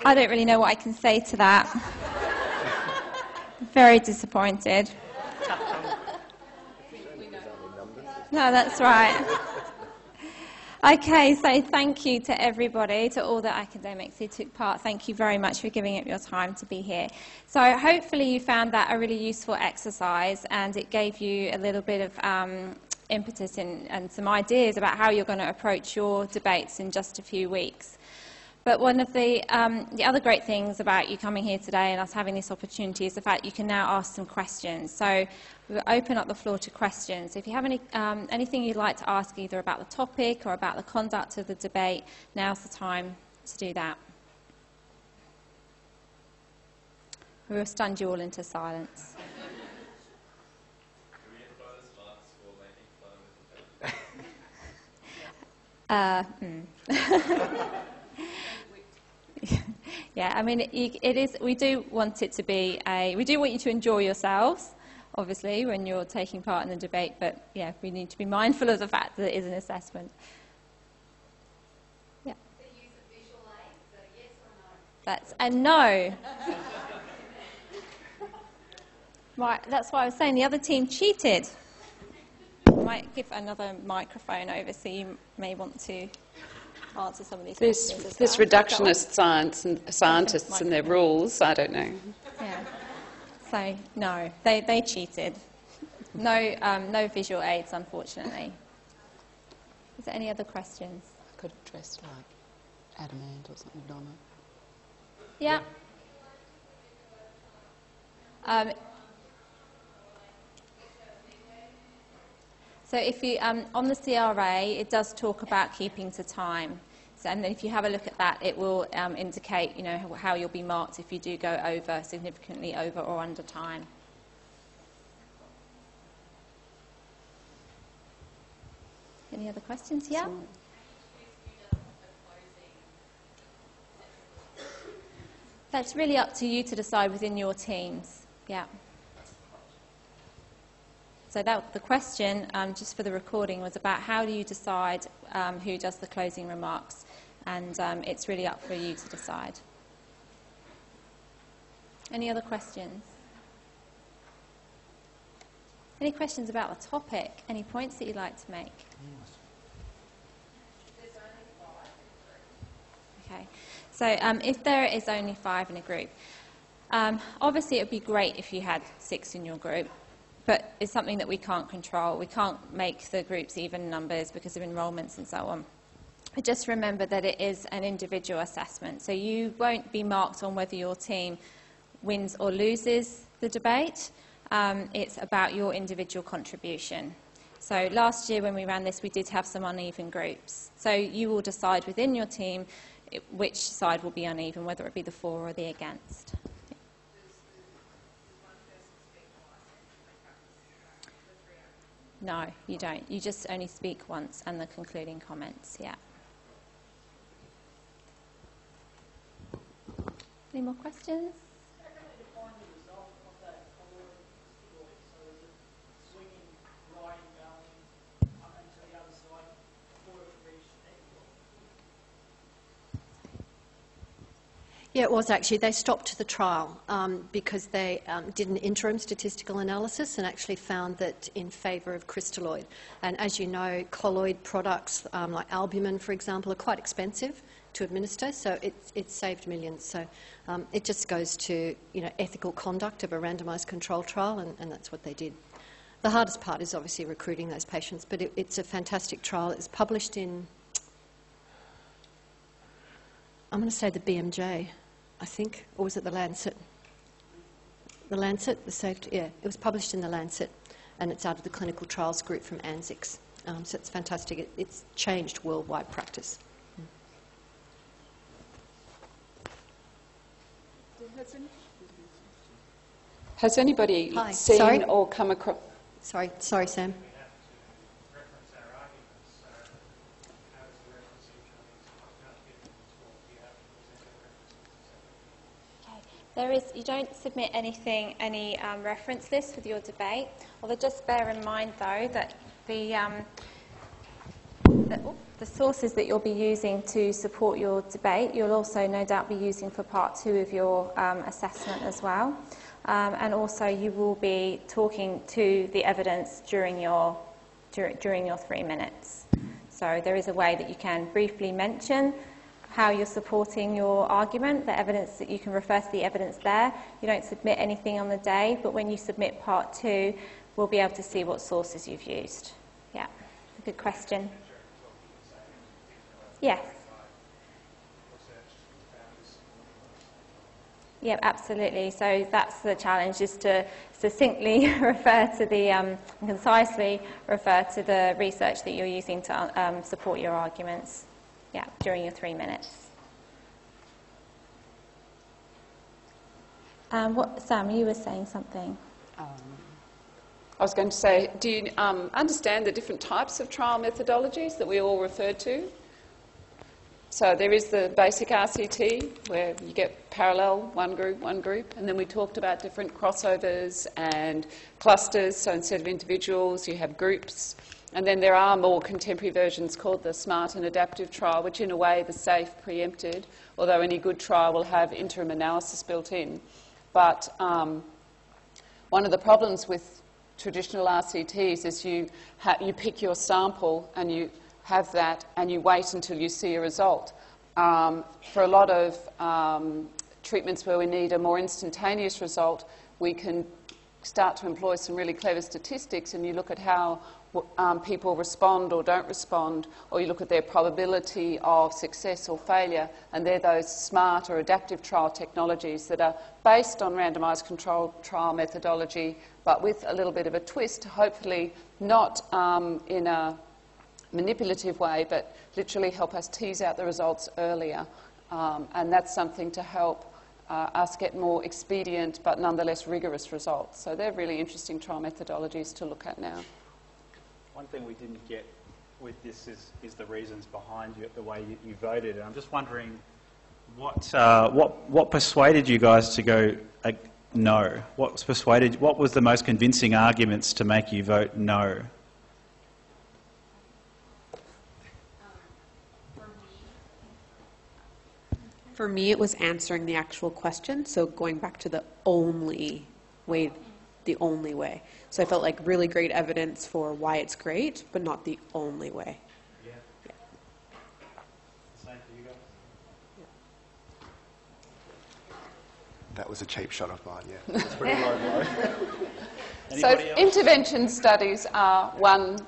I don't really know what I can say to that. Very disappointed. No, that's right. Okay, so thank you to everybody, to all the academics who took part. Thank you very much for giving up your time to be here. So hopefully you found that a really useful exercise and it gave you a little bit of impetus and some ideas about how you're going to approach your debates in just a few weeks. But one of the other great things about you coming here today and us having this opportunity is the fact you can now ask some questions. So we'll open up the floor to questions. If you have anything you'd like to ask either about the topic or about the conduct of the debate, now's the time to do that. We will stun you all into silence. Yeah, I mean, it is. We do want it to be we do want you to enjoy yourselves, obviously, when you're taking part in the debate. But yeah, we need to be mindful of the fact that it is an assessment. Yeah. The use of visual aids, so yes or no? That's a no. Right, that's why I was saying the other team cheated. I might give another microphone over, so you may want to answer some of these questions. This reductionist scientists and their rules, I don't know. Yeah. So no, they cheated. No visual aids, unfortunately. Is there any other questions? I could have dressed like Adamant or something, Donna. Yeah. So if you on the CRA, it does talk about keeping to time. So, and then if you have a look at that, it will indicate, you know, how you'll be marked if you do go over, significantly over or under time. Any other questions? Yeah. That's really up to you to decide within your teams. Yeah. So the question, just for the recording, was about how do you decide who does the closing remarks, and it's really up for you to decide. Any other questions? Any questions about the topic? Any points that you'd like to make? Okay. So if there is only 5 in a group, obviously it would be great if you had 6 in your group. But it's something that we can't control. We can't make the groups even numbers because of enrolments and so on. But just remember that it is an individual assessment. So you won't be marked on whether your team wins or loses the debate. It's about your individual contribution. So last year when we ran this, we did have some uneven groups. So you will decide within your team which side will be uneven, whether it be the for or the against. No, you don't. You just only speak once and the concluding comments, yeah. Any more questions? Yeah, it was actually. They stopped the trial because they did an interim statistical analysis and actually found that in favour of crystalloid. And as you know, colloid products like albumin, for example, are quite expensive to administer, so it saved millions. So it just goes to, you know, ethical conduct of a randomised control trial, and that's what they did. The hardest part is obviously recruiting those patients, but it's a fantastic trial. It's published in, I'm going to say the BMJ, I think, or was it the Lancet? The Lancet, the safety, yeah, it was published in the Lancet, and it's out of the clinical trials group from ANZICS. So it's fantastic. It's changed worldwide practice. Has anybody Hi. seen Sorry? or come across... Sorry, Sam. You don't submit any reference list with your debate, although just bear in mind, though, that the sources that you'll be using to support your debate, you'll also no doubt be using for part 2 of your assessment as well. And also you will be talking to the evidence during your 3 minutes. So there is a way that you can briefly mention how you're supporting your argument, the evidence that you can refer to the evidence there. You don't submit anything on the day, but when you submit part 2, we'll be able to see what sources you've used. Yeah, good question. Yes. Yep, absolutely. So that's the challenge, is to succinctly refer to the, and concisely refer to the research that you're using to support your arguments, yeah, during your 3 minutes. Sam, you were saying something. I was going to say, do you understand the different types of trial methodologies that we all referred to? So there is the basic RCT, where you get parallel, one group, and then we talked about different crossovers and clusters. So instead of individuals, you have groups. And then there are more contemporary versions called the smart and adaptive trial, which in a way the safe preempted, although any good trial will have interim analysis built in. But one of the problems with traditional RCTs is you pick your sample and you have that and you wait until you see a result. For a lot of treatments where we need a more instantaneous result, we can start to employ some really clever statistics, and you look at how people respond or don't respond, or you look at their probability of success or failure, and they're those smart or adaptive trial technologies that are based on randomised controlled trial methodology, but with a little bit of a twist, hopefully not in a manipulative way, but literally help us tease out the results earlier. And that's something to help us get more expedient but nonetheless rigorous results. So they're really interesting trial methodologies to look at now. One thing we didn't get with this is the reasons behind the way you voted. And I'm just wondering what persuaded you guys to go no? What was the most convincing arguments to make you vote no? For me, it was answering the actual question, so going back to the only way. So I felt like really great evidence for why it's great, but not the only way. Yeah. Same for you guys? Yeah. That was a cheap shot of mine, yeah. It's pretty low. So intervention studies are one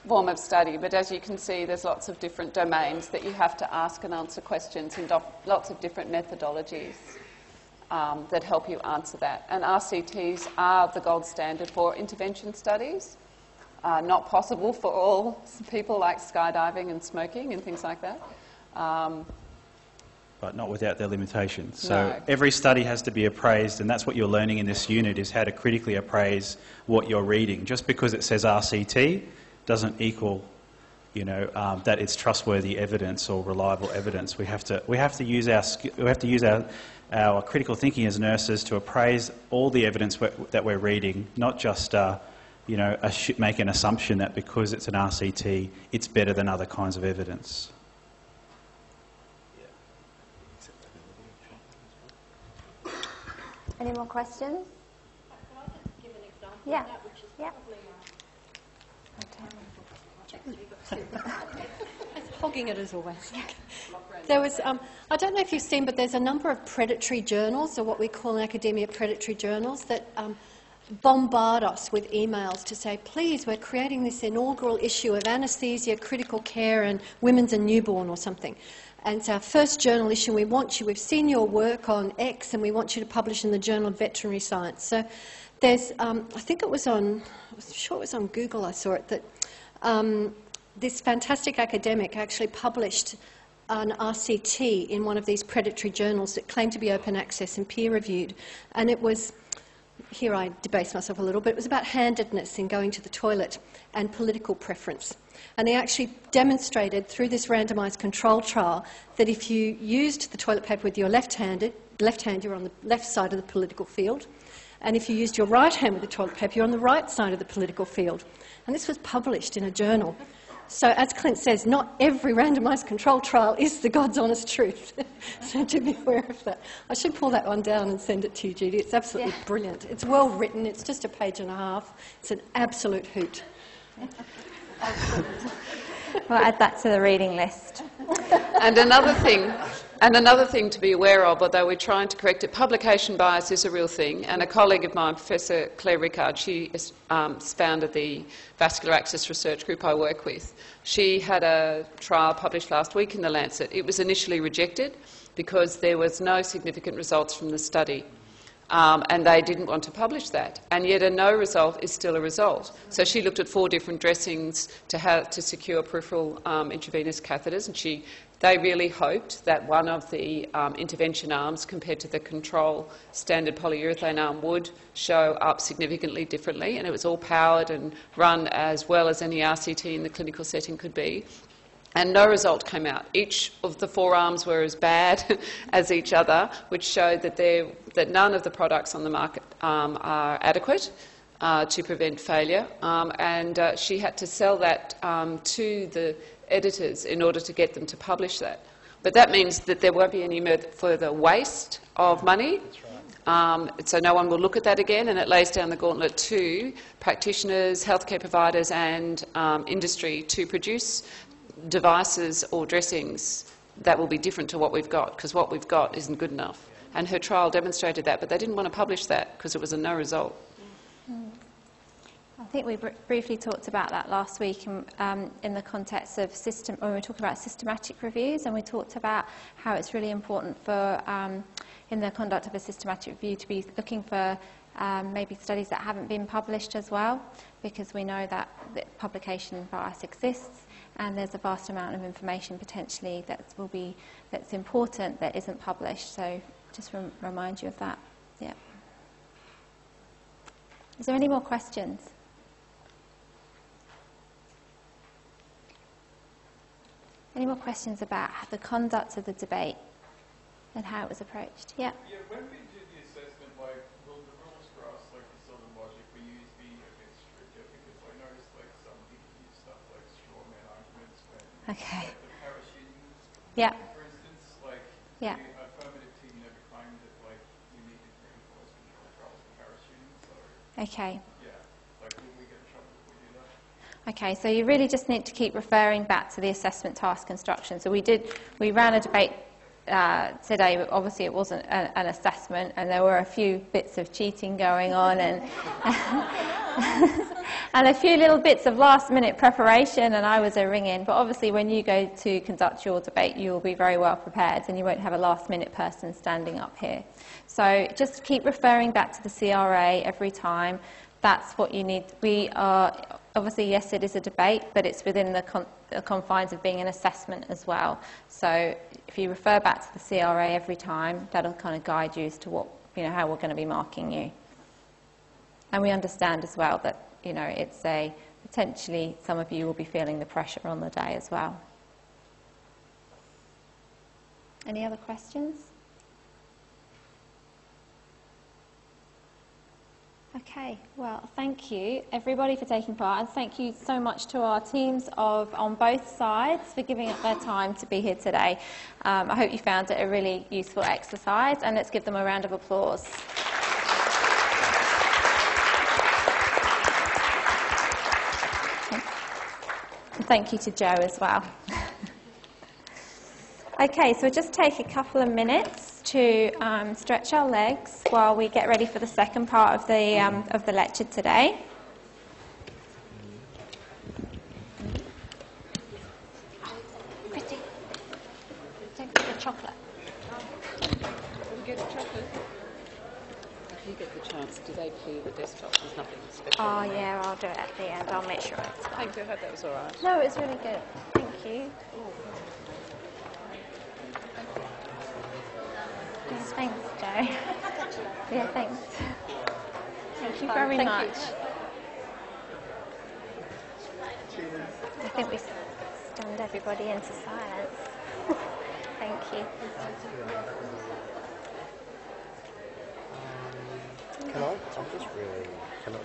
form of study, but as you can see, there's lots of different domains that you have to ask and answer questions, and lots of different methodologies that help you answer that. And RCTs are the gold standard for intervention studies. Not possible for all people, like skydiving and smoking and things like that. But not without their limitations. So every study has to be appraised, and that's what you're learning in this unit, is how to critically appraise what you're reading. Just because it says RCT doesn't equal, that it's trustworthy evidence or reliable evidence. We have to use our critical thinking as nurses to appraise all the evidence that we're reading, not just make an assumption that because it's an RCT, it's better than other kinds of evidence. Any more questions? Can I just give an example Yeah. of that, which is probably hogging it as always. There was, I don't know if you've seen, but there's a number of predatory journals, or what we call in academia predatory journals, that bombard us with emails to say, please, we're creating this inaugural issue of anaesthesia, critical care and women's and newborn or something. And it's our first journal issue. We've seen your work on X, and we want you to publish in the Journal of Veterinary Science. So there's, I'm sure it was on Google I saw it, that this fantastic academic actually published an RCT in one of these predatory journals that claimed to be open access and peer-reviewed. And it was, here I debase myself a little bit, it was about handedness in going to the toilet and political preference. And he actually demonstrated through this randomised control trial that if you used the toilet paper with your left hand, you're on the left side of the political field. And if you used your right hand with the toilet paper, you're on the right side of the political field. And this was published in a journal. So as Clint says, not every randomised control trial is the God's honest truth. So to be aware of that. I should pull that one down and send it to you, Judy. It's absolutely brilliant. It's well written. It's just a page and a half. It's an absolute hoot. We'll add that to the reading list. And another thing And another thing to be aware of, although we're trying to correct it, publication bias is a real thing. And a colleague of mine, Professor Claire Rickard, she founded the Vascular Access Research Group I work with. She had a trial published last week in The Lancet. It was initially rejected because there was no significant results from the study. And they didn't want to publish that. And yet a no result is still a result. So she looked at 4 different dressings to secure peripheral intravenous catheters, and they really hoped that one of the intervention arms compared to the control standard polyurethane arm would show up significantly differently, and it was all powered and run as well as any RCT in the clinical setting could be. And no result came out. Each of the 4 arms were as bad as each other, which showed that none of the products on the market are adequate to prevent failure. And she had to sell that to the editors in order to get them to publish that. But that means that there won't be any further waste of money. So no one will look at that again, and it lays down the gauntlet to practitioners, healthcare providers and industry to produce devices or dressings that will be different to what we've got, because what we've got isn't good enough. And her trial demonstrated that, but they didn't want to publish that because it was a no result. I think we briefly talked about that last week in the context of when we were talking about systematic reviews, and we talked about how it's really important for, in the conduct of a systematic review, to be looking for maybe studies that haven't been published as well, because we know that publication bias exists, and there's a vast amount of information potentially that's important that isn't published. So just remind you of that. Yeah. Is there any more questions? Any more questions about the conduct of the debate and how it was approached? Yeah. Yeah, when we did the assessment, like, will the rules for us, like the sort of logic we use, be a bit stricter? Because I noticed, like, some people use stuff like straw man arguments when Okay. like, the parachuting. Yeah. For instance, like, Yeah. the affirmative team never claimed that, like, you needed to enforce control trials for parachuting. So, Okay. yeah, like, will we get in trouble if we do that? Okay, so you really just need to keep referring back to the assessment task instruction. So we ran a debate today, but obviously it wasn't an assessment, and there were a few bits of cheating going on, and and a few little bits of last-minute preparation, and I was a ring-in. But obviously when you go to conduct your debate, you will be very well prepared, and you won't have a last-minute person standing up here. So just keep referring back to the CRA every time. That's what you need. We are, obviously, yes, it is a debate, but it's within the confines of being an assessment as well. So if you refer back to the CRA every time, that'll kind of guide you as to what, how we're going to be marking you. And we understand as well that, it's potentially some of you will be feeling the pressure on the day as well. Any other questions? Okay, well, thank you everybody for taking part, and thank you so much to our teams on both sides for giving up their time to be here today. I hope you found it a really useful exercise, and let's give them a round of applause. And thank you to Joe as well. Okay, so we'll just take a couple of minutes to stretch our legs while we get ready for the second part of the lecture today. Christy, don't forget the chocolate. We'll get the chocolate. If you get the chance, do they clear the desktop? There's nothing special. Oh yeah, I'll do it at the end. I'll make sure it's fine. Thank you. I hope that was all right. No, it was really good. Thank you. Yeah, thanks, Joe. Yeah, thanks. Thank you very much. I think we stunned everybody into silence. Thank you.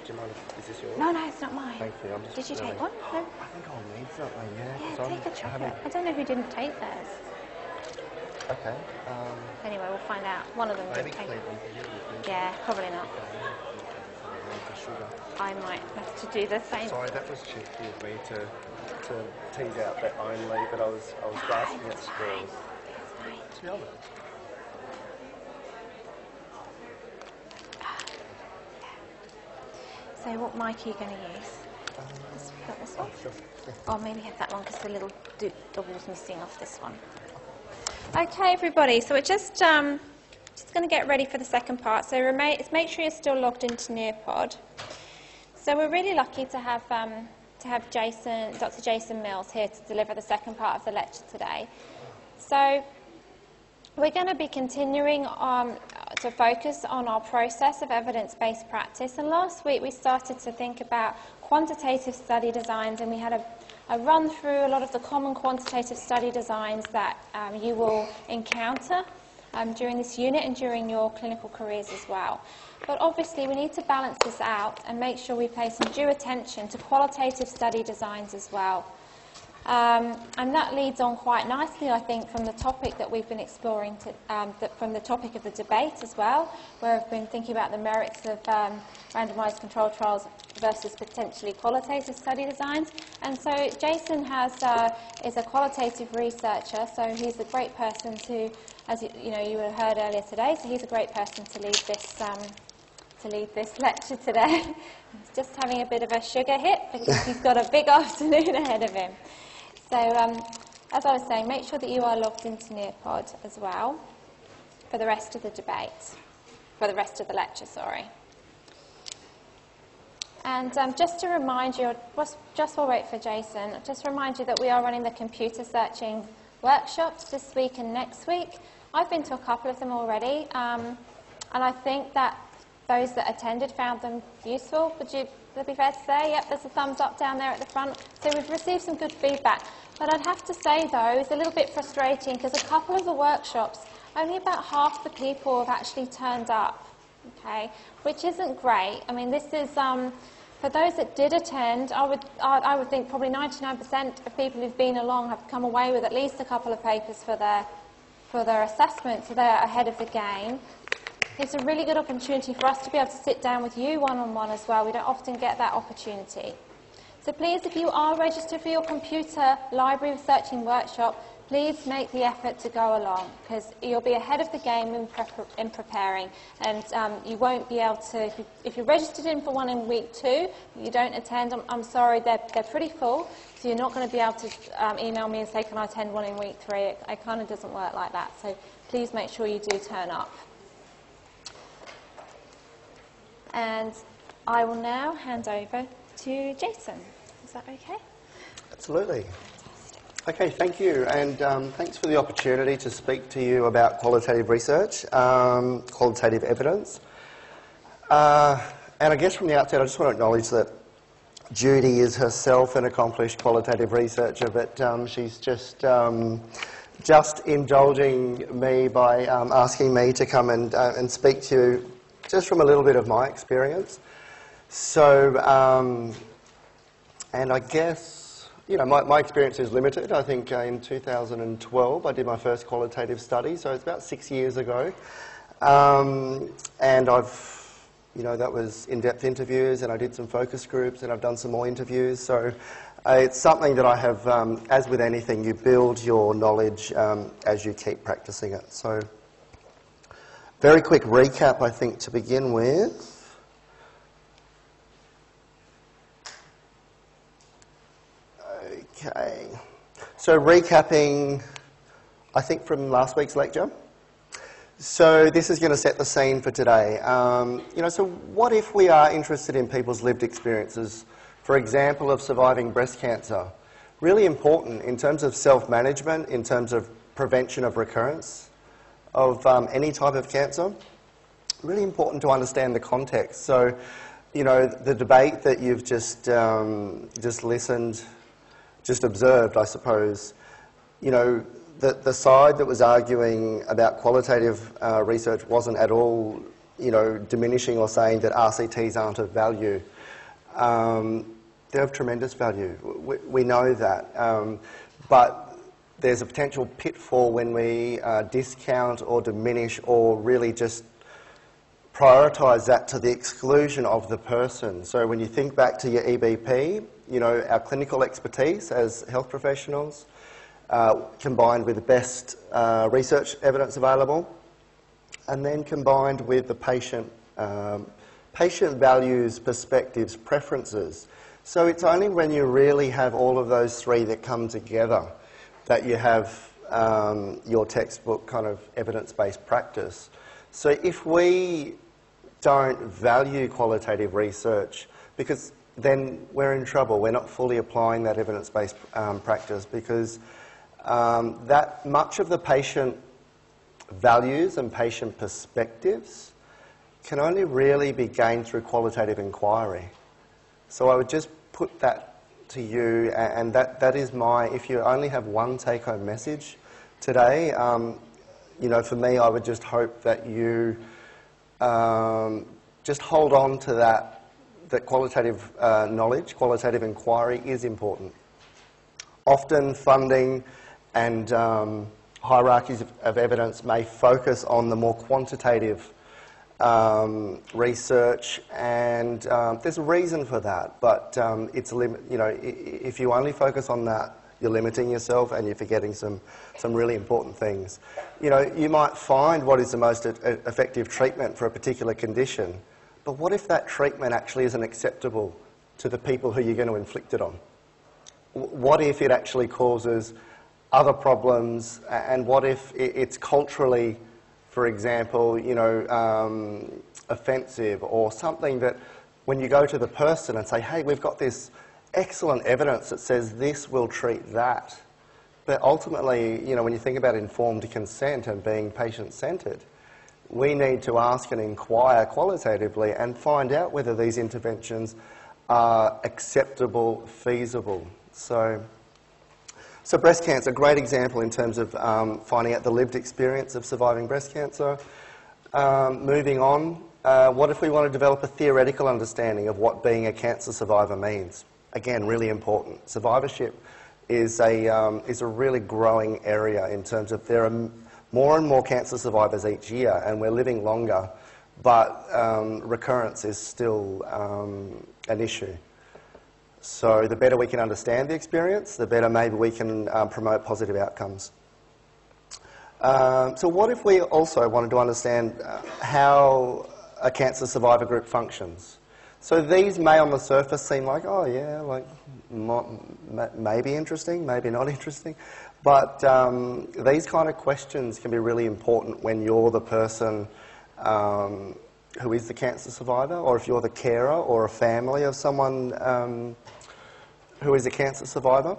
Do you mind if, is this yours? No, it's not mine. Thank you. Did you take one? No? I think I'll need something, yeah. Yeah, take a chocolate. I don't know who didn't take theirs. Okay. Anyway, we'll find out. One of them Maybe didn't take it. Cleveland. Yeah, probably not. Sugar. I might have to do the same. Sorry, that was cheeky of me to tease out that only, but I was grasping at straws. Right. So what mic are you going to use? Got this one? Or maybe have that one because the little double's missing off this one. Okay, everybody, so we're just going to get ready for the second part. So make sure you're still logged into Nearpod. So we're really lucky to have Dr. Jason Mills here to deliver the second part of the lecture today. So we're going to be continuing to focus on our process of evidence-based practice. And last week we started to think about quantitative study designs, and we had a run through a lot of the common quantitative study designs that you will encounter during this unit and during your clinical careers as well. But obviously we need to balance this out and make sure we pay some due attention to qualitative study designs as well. And that leads on quite nicely, I think, from the topic that we've been exploring, from the topic of the debate as well, where I've been thinking about the merits of randomised controlled trials versus potentially qualitative study designs. And so Jason is a qualitative researcher, so he's a great person to, as you would have heard earlier today, so he's a great person to lead this lecture today. He's just having a bit of a sugar hit because he's got a big afternoon ahead of him. So, as I was saying, make sure that you are logged into Nearpod as well for the rest of the debate, for the rest of the lecture, sorry. And just to remind you, just while we wait for Jason, just to remind you that we are running the computer searching workshops this week and next week. I've been to a couple of them already, and I think that those that attended found them useful. Would be fair to say? Yep, there's a thumbs up down there at the front. So we've received some good feedback. But I'd have to say, though, it's a little bit frustrating because a couple of the workshops, only about half the people have actually turned up, okay, which isn't great. I mean, this is, for those that did attend, I would think probably 99% of people who've been along have come away with at least a couple of papers for their assessment, so they're ahead of the game. It's a really good opportunity for us to be able to sit down with you one-on-one as well. We don't often get that opportunity. So please, if you are registered for your computer library searching workshop, please make the effort to go along because you'll be ahead of the game in preparing, and you won't be able to, if you're registered in for one in week 2, you don't attend, I'm sorry, they're pretty full, so you're not going to be able to email me and say, can I attend one in week 3? It kind of doesn't work like that, so please make sure you do turn up. And I will now hand over to Jason. Is that okay? Absolutely. Okay, thank you, and thanks for the opportunity to speak to you about qualitative research, qualitative evidence. And I guess from the outset, I just want to acknowledge that Judy is herself an accomplished qualitative researcher, but she's just indulging me by asking me to come and speak to you just from a little bit of my experience. So, and I guess, my experience is limited. I think in 2012 I did my first qualitative study, so it's about 6 years ago. And I've, that was in-depth interviews, and I did some focus groups, and I've done some more interviews. So it's something that I have, as with anything, you build your knowledge as you keep practicing it. So very quick recap, I think, to begin with. Okay, so recapping, I think, from last week's lecture. So this is going to set the scene for today. So what if we are interested in people's lived experiences, for example, of surviving breast cancer? Really important in terms of self-management, in terms of prevention of recurrence of any type of cancer. Really important to understand the context. So, the debate that you've just listened, just observed, I suppose, the side that was arguing about qualitative research wasn't at all, diminishing or saying that RCTs aren't of value. They're of tremendous value. We know that. But there's a potential pitfall when we discount or diminish or really just prioritise that to the exclusion of the person. So when you think back to your EBP, our clinical expertise as health professionals, combined with the best research evidence available, and then combined with the patient values, perspectives, preferences. So it's only when you really have all of those three that come together that you have your textbook kind of evidence-based practice. So if we don't value qualitative research, because then we're in trouble. We're not fully applying that evidence-based practice, because that much of the patient values and patient perspectives can only really be gained through qualitative inquiry. So I would just put that to you, and that is my, if you only have one take-home message today, you know, for me, I would just hope that you just hold on to that qualitative knowledge, qualitative inquiry is important. Often funding and hierarchies of evidence may focus on the more quantitative research, and there's a reason for that, but it's a limit. You know, if you only focus on that, you're limiting yourself and you're forgetting some really important things. You know, you might find what is the most effective treatment for a particular condition, but what if that treatment actually isn't acceptable to the people who you're going to inflict it on? What if it actually causes other problems, and what if it's culturally, for example, you know, offensive, or something that when you go to the person and say, hey, we've got this excellent evidence that says this will treat that. But ultimately, you know, when you think about informed consent and being patient-centred, we need to ask and inquire qualitatively and find out whether these interventions are acceptable, feasible. So breast cancer, a great example in terms of finding out the lived experience of surviving breast cancer. Moving on, what if we want to develop a theoretical understanding of what being a cancer survivor means? Again, really important. Survivorship is a really growing area in terms of there are more and more cancer survivors each year, and we're living longer, but recurrence is still an issue. So the better we can understand the experience, the better maybe we can promote positive outcomes. So what if we also wanted to understand how a cancer survivor group functions? So these may on the surface seem like, oh yeah, like maybe interesting, maybe not interesting. But these kind of questions can be really important when you're the person who is the cancer survivor, or if you're the carer or a family of someone who is a cancer survivor.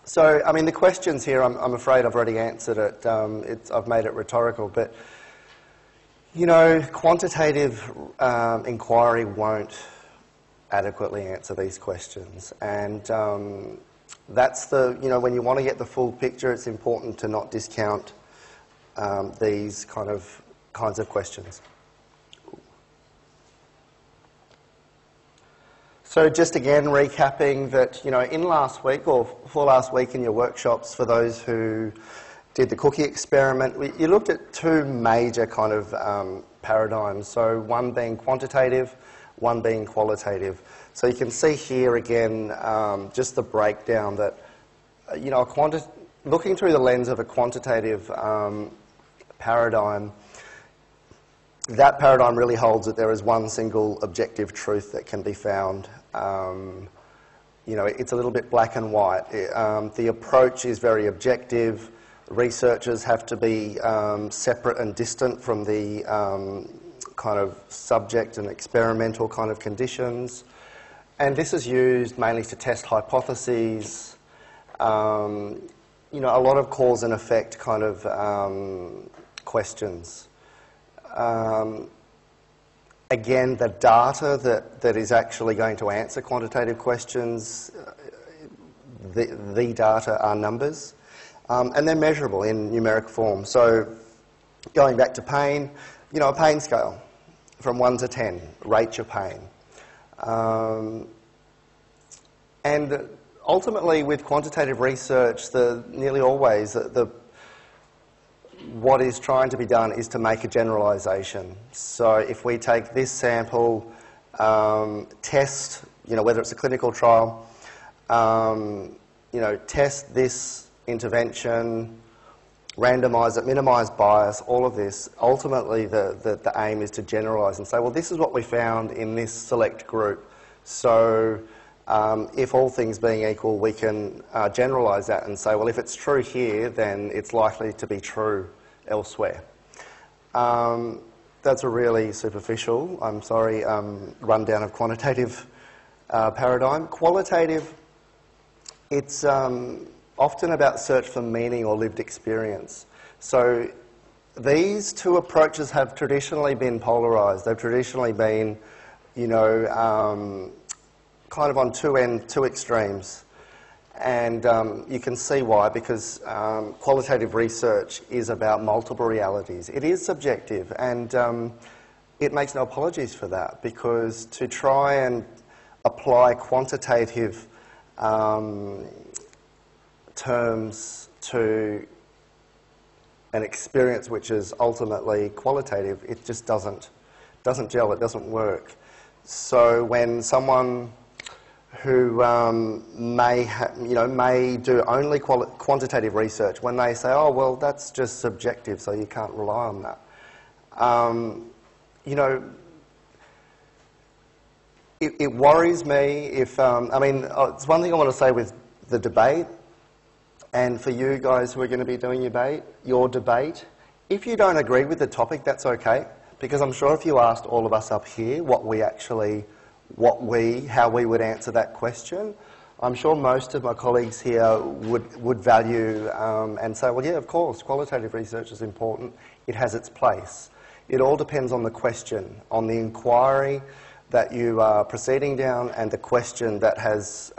So, I mean, the questions here, I'm afraid I've already answered it. I've made it rhetorical, but, you know, quantitative inquiry won't adequately answer these questions. And that's the, you know, when you want to get the full picture, it's important to not discount these kinds of questions. So just again recapping that, you know, in last week, or for last week in your workshops, for those who did the cookie experiment, you looked at two major kind of paradigms. So one being quantitative, one being qualitative. So you can see here again just the breakdown that, you know, looking through the lens of a quantitative paradigm, that paradigm really holds that there is one single objective truth that can be found. You know, it's a little bit black and white. The approach is very objective. Researchers have to be separate and distant from the kind of subject and experimental kind of conditions. And this is used mainly to test hypotheses. You know, a lot of cause and effect kind of questions. Again, the data that is actually going to answer quantitative questions, the data are numbers, and they're measurable in numeric form. So going back to pain, you know, a pain scale from 1 to 10 rates your pain. And ultimately with quantitative research, nearly always what is trying to be done is to make a generalisation. So if we take this sample, test, you know, whether it's a clinical trial, you know, test this intervention, randomise it, minimise bias, all of this. Ultimately, the aim is to generalise and say, well, this is what we found in this select group. So if all things being equal, we can generalise that and say, well, if it's true here, then it's likely to be true elsewhere. That's a really superficial, I'm sorry, rundown of quantitative paradigm. Qualitative, it's often about search for meaning or lived experience. So these two approaches have traditionally been polarised. They've traditionally been, you know, kind of on two extremes. And you can see why, because qualitative research is about multiple realities. It is subjective, and it makes no apologies for that, because to try and apply quantitative terms to an experience which is ultimately qualitative, it just doesn't gel, it doesn't work. So when someone who may do only quantitative research, when they say, oh, well, that's just subjective, so you can't rely on that. You know, it worries me if, I mean, it's one thing I want to say with the debate, and for you guys who are going to be doing your debate, if you don't agree with the topic, that's okay, because I'm sure if you asked all of us up here how we would answer that question, I'm sure most of my colleagues here would value and say, well, yeah, of course, qualitative research is important. It has its place. It all depends on the question, on the inquiry that you are proceeding down and the question that has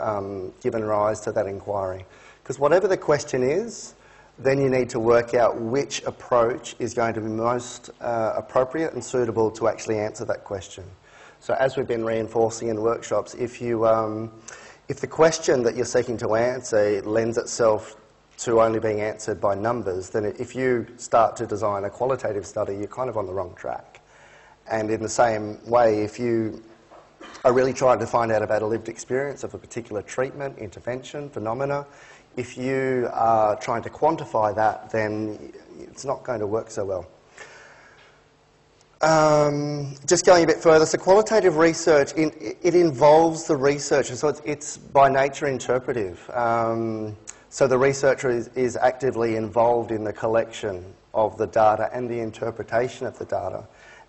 given rise to that inquiry. Because whatever the question is, then you need to work out which approach is going to be most appropriate and suitable to actually answer that question. So as we've been reinforcing in workshops, if the question that you're seeking to answer lends itself to only being answered by numbers, then if you start to design a qualitative study, you're kind of on the wrong track. And in the same way, if you are really trying to find out about a lived experience of a particular treatment, intervention, phenomena, if you are trying to quantify that, then it's not going to work so well. Just going a bit further, so qualitative research, it involves the researcher, so it's by nature interpretive. So the researcher is actively involved in the collection of the data and the interpretation of the data.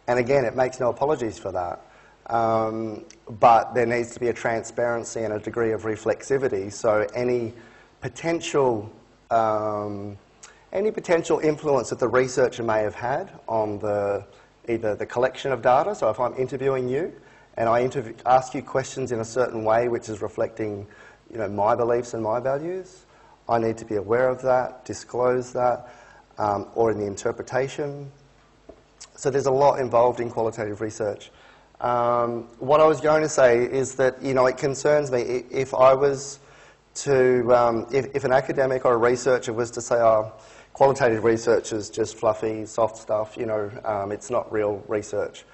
And again, it makes no apologies for that. But there needs to be a transparency and a degree of reflexivity, so any potential influence that the researcher may have had on either the collection of data, so if I'm interviewing you and I ask you questions in a certain way which is reflecting, you know, my beliefs and my values, I need to be aware of that, disclose that, or in the interpretation. So there's a lot involved in qualitative research. What I was going to say is that, you know, it concerns me if I was to, if an academic or a researcher was to say, oh, qualitative research is just fluffy, soft stuff, you know, it's not real research.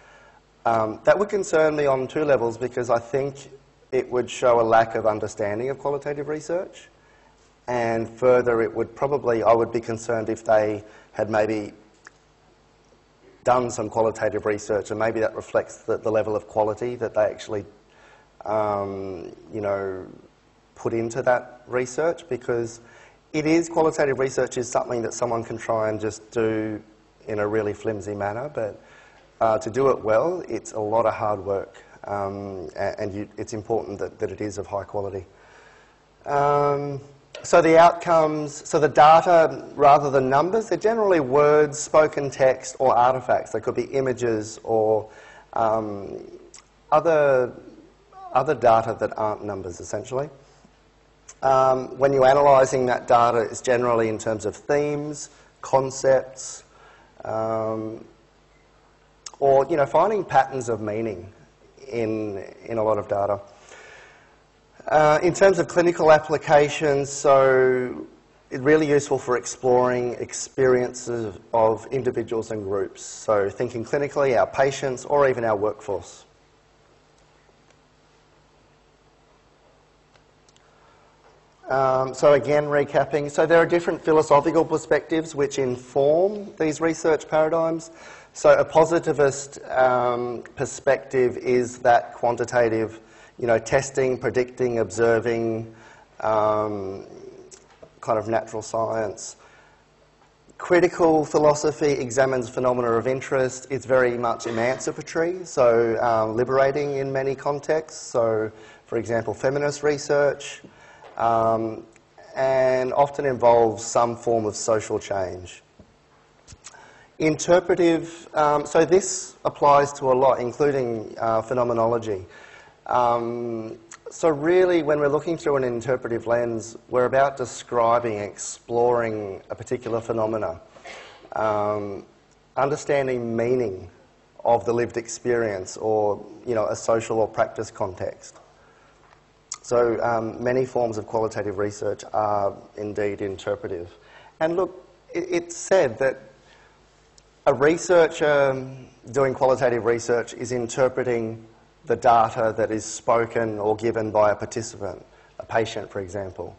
That would concern me on two levels, because I think it would show a lack of understanding of qualitative research, and further, it would probably, I would be concerned if they had maybe done some qualitative research, and maybe that reflects the level of quality that they actually, you know, put into that research, because qualitative research is something that someone can try and just do in a really flimsy manner, but to do it well, it's a lot of hard work, and it's important that it is of high quality. So the outcomes, so the data, rather than numbers, they're generally words, spoken text, or artefacts. They could be images or other data that aren't numbers, essentially. When you're analysing that data, it's generally in terms of themes, concepts, or, you know, finding patterns of meaning in a lot of data. In terms of clinical applications, so it's really useful for exploring experiences of individuals and groups. So thinking clinically, our patients, or even our workforce. So again, recapping. So there are different philosophical perspectives which inform these research paradigms. So a positivist perspective is that quantitative, testing, predicting, observing, kind of natural science. Critical philosophy examines phenomena of interest. It's very much emancipatory, so liberating in many contexts. So, for example, feminist research, and often involves some form of social change. Interpretive, so this applies to a lot, including phenomenology. So really, when we're looking through an interpretive lens, we're about describing, exploring a particular phenomena, understanding meaning of the lived experience or, a social or practice context. So many forms of qualitative research are indeed interpretive. And look, it's said that a researcher doing qualitative research is interpreting the data that is spoken or given by a participant, a patient, for example.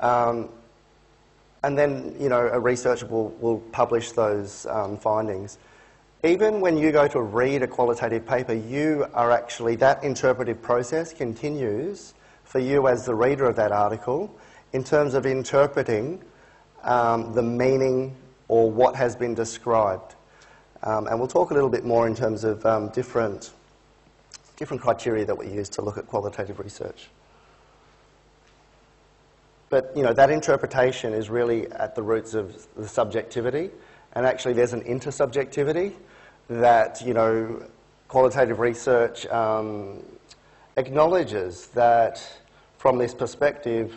And then, a researcher will publish those findings. Even when you go to read a qualitative paper, you are actually, that interpretive process continues for you as the reader of that article in terms of interpreting the meaning or what has been described. And we'll talk a little bit more in terms of different criteria that we use to look at qualitative research. But, that interpretation is really at the roots of the subjectivity, and actually there's an intersubjectivity that, qualitative research acknowledges that from this perspective,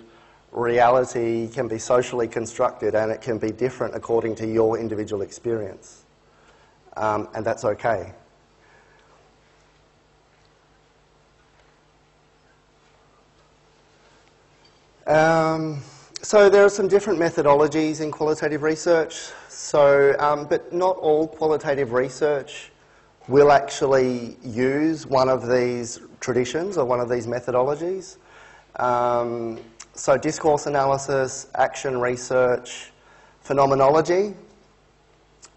reality can be socially constructed and it can be different according to your individual experience. And that's okay. So there are some different methodologies in qualitative research. So, but not all qualitative research will actually use one of these traditions or one of these methodologies. So discourse analysis, action research, phenomenology.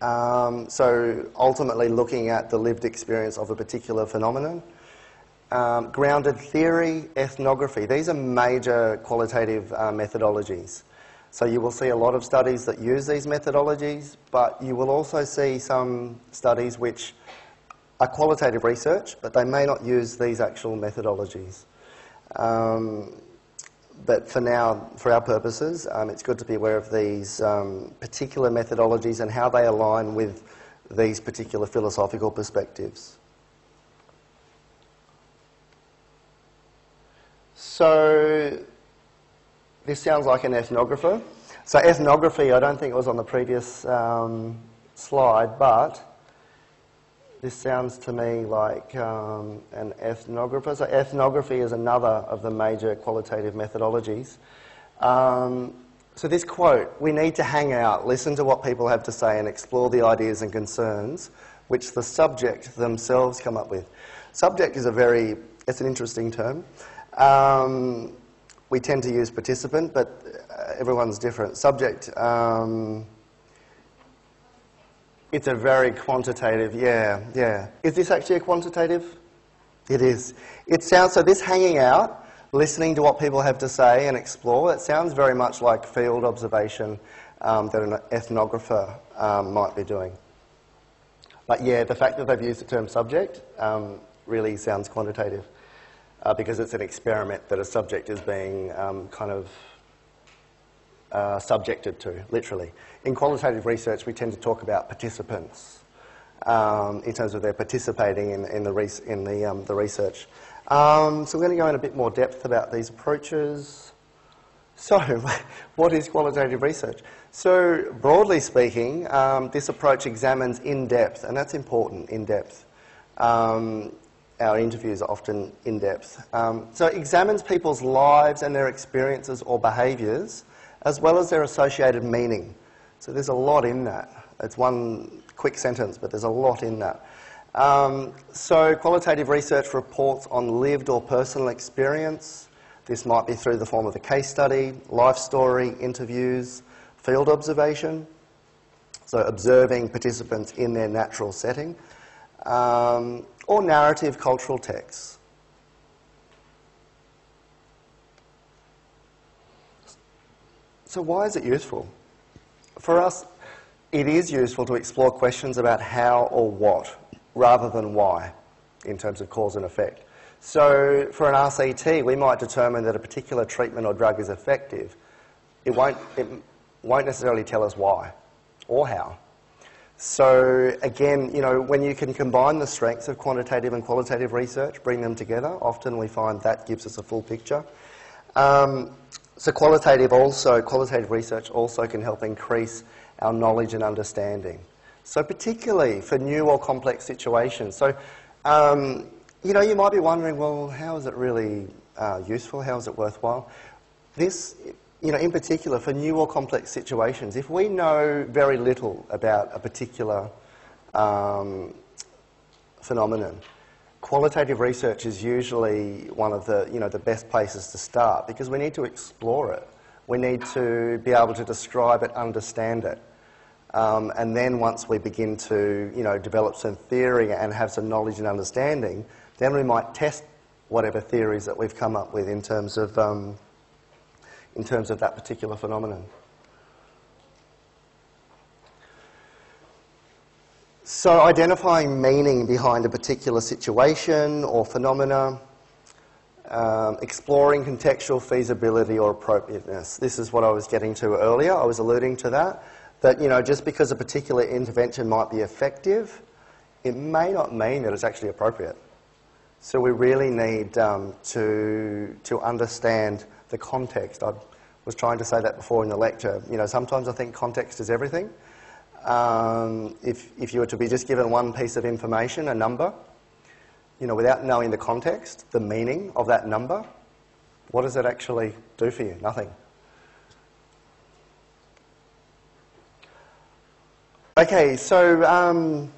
So ultimately looking at the lived experience of a particular phenomenon. Grounded theory, ethnography. These are major qualitative methodologies. So you will see a lot of studies that use these methodologies, but you will also see some studies which are qualitative research, but they may not use these actual methodologies. But for now, for our purposes, it's good to be aware of these particular methodologies and how they align with these particular philosophical perspectives. So this sounds like an ethnographer. So ethnography, I don't think it was on the previous slide, but this sounds to me like an ethnographer. So ethnography is another of the major qualitative methodologies. So this quote, "We need to hang out, listen to what people have to say and explore the ideas and concerns which the subject themselves come up with." Subject is it's an interesting term. We tend to use participant, but everyone's different. Subject, it's a very quantitative, yeah. Is this actually a quantitative? It is. It sounds, so this hanging out, listening to what people have to say and explore, it sounds very much like field observation that an ethnographer might be doing. But yeah, the fact that they've used the term subject really sounds quantitative. Because it's an experiment that a subject is being subjected to, literally. In qualitative research, we tend to talk about participants in terms of their participating in the research. So we're going to go in a bit more depth about these approaches. So, what is qualitative research? So, broadly speaking, this approach examines in depth, and that's important, in depth. Our interviews are often in-depth. So it examines people's lives and their experiences or behaviours, as well as their associated meaning. So there's a lot in that. It's one quick sentence, but there's a lot in that. So qualitative research reports on lived or personal experience, This might be through the form of a case study, life story, interviews, field observation, so observing participants in their natural setting, or narrative cultural texts. So why is it useful? For us, it is useful to explore questions about how or what, rather than why, in terms of cause and effect. So for an RCT, we might determine that a particular treatment or drug is effective. It won't necessarily tell us why or how. So again, you know, when you can combine the strengths of quantitative and qualitative research, bring them together, often we find that gives us a full picture. So qualitative research also can help increase our knowledge and understanding. So particularly for new or complex situations. So, you know, you might be wondering, well, how is it really useful? How is it worthwhile? This, you know, in particular for new or complex situations, if we know very little about a particular phenomenon, qualitative research is usually one of the, you know, the best places to start, because we need to explore it. We need to be able to describe it, understand it. And then once we begin to, you know, develop some theory and have some knowledge and understanding, then we might test whatever theories that we've come up with in terms of that particular phenomenon. So identifying meaning behind a particular situation or phenomena, exploring contextual feasibility or appropriateness. This is what I was getting to earlier. I was alluding to that, you know, just because a particular intervention might be effective, it may not mean that it's actually appropriate. So we really need to understand the context. I was trying to say that before in the lecture. You know, sometimes I think context is everything. If you were to be just given one piece of information, a number, you know, without knowing the context, the meaning of that number, what does it actually do for you? Nothing. Okay, so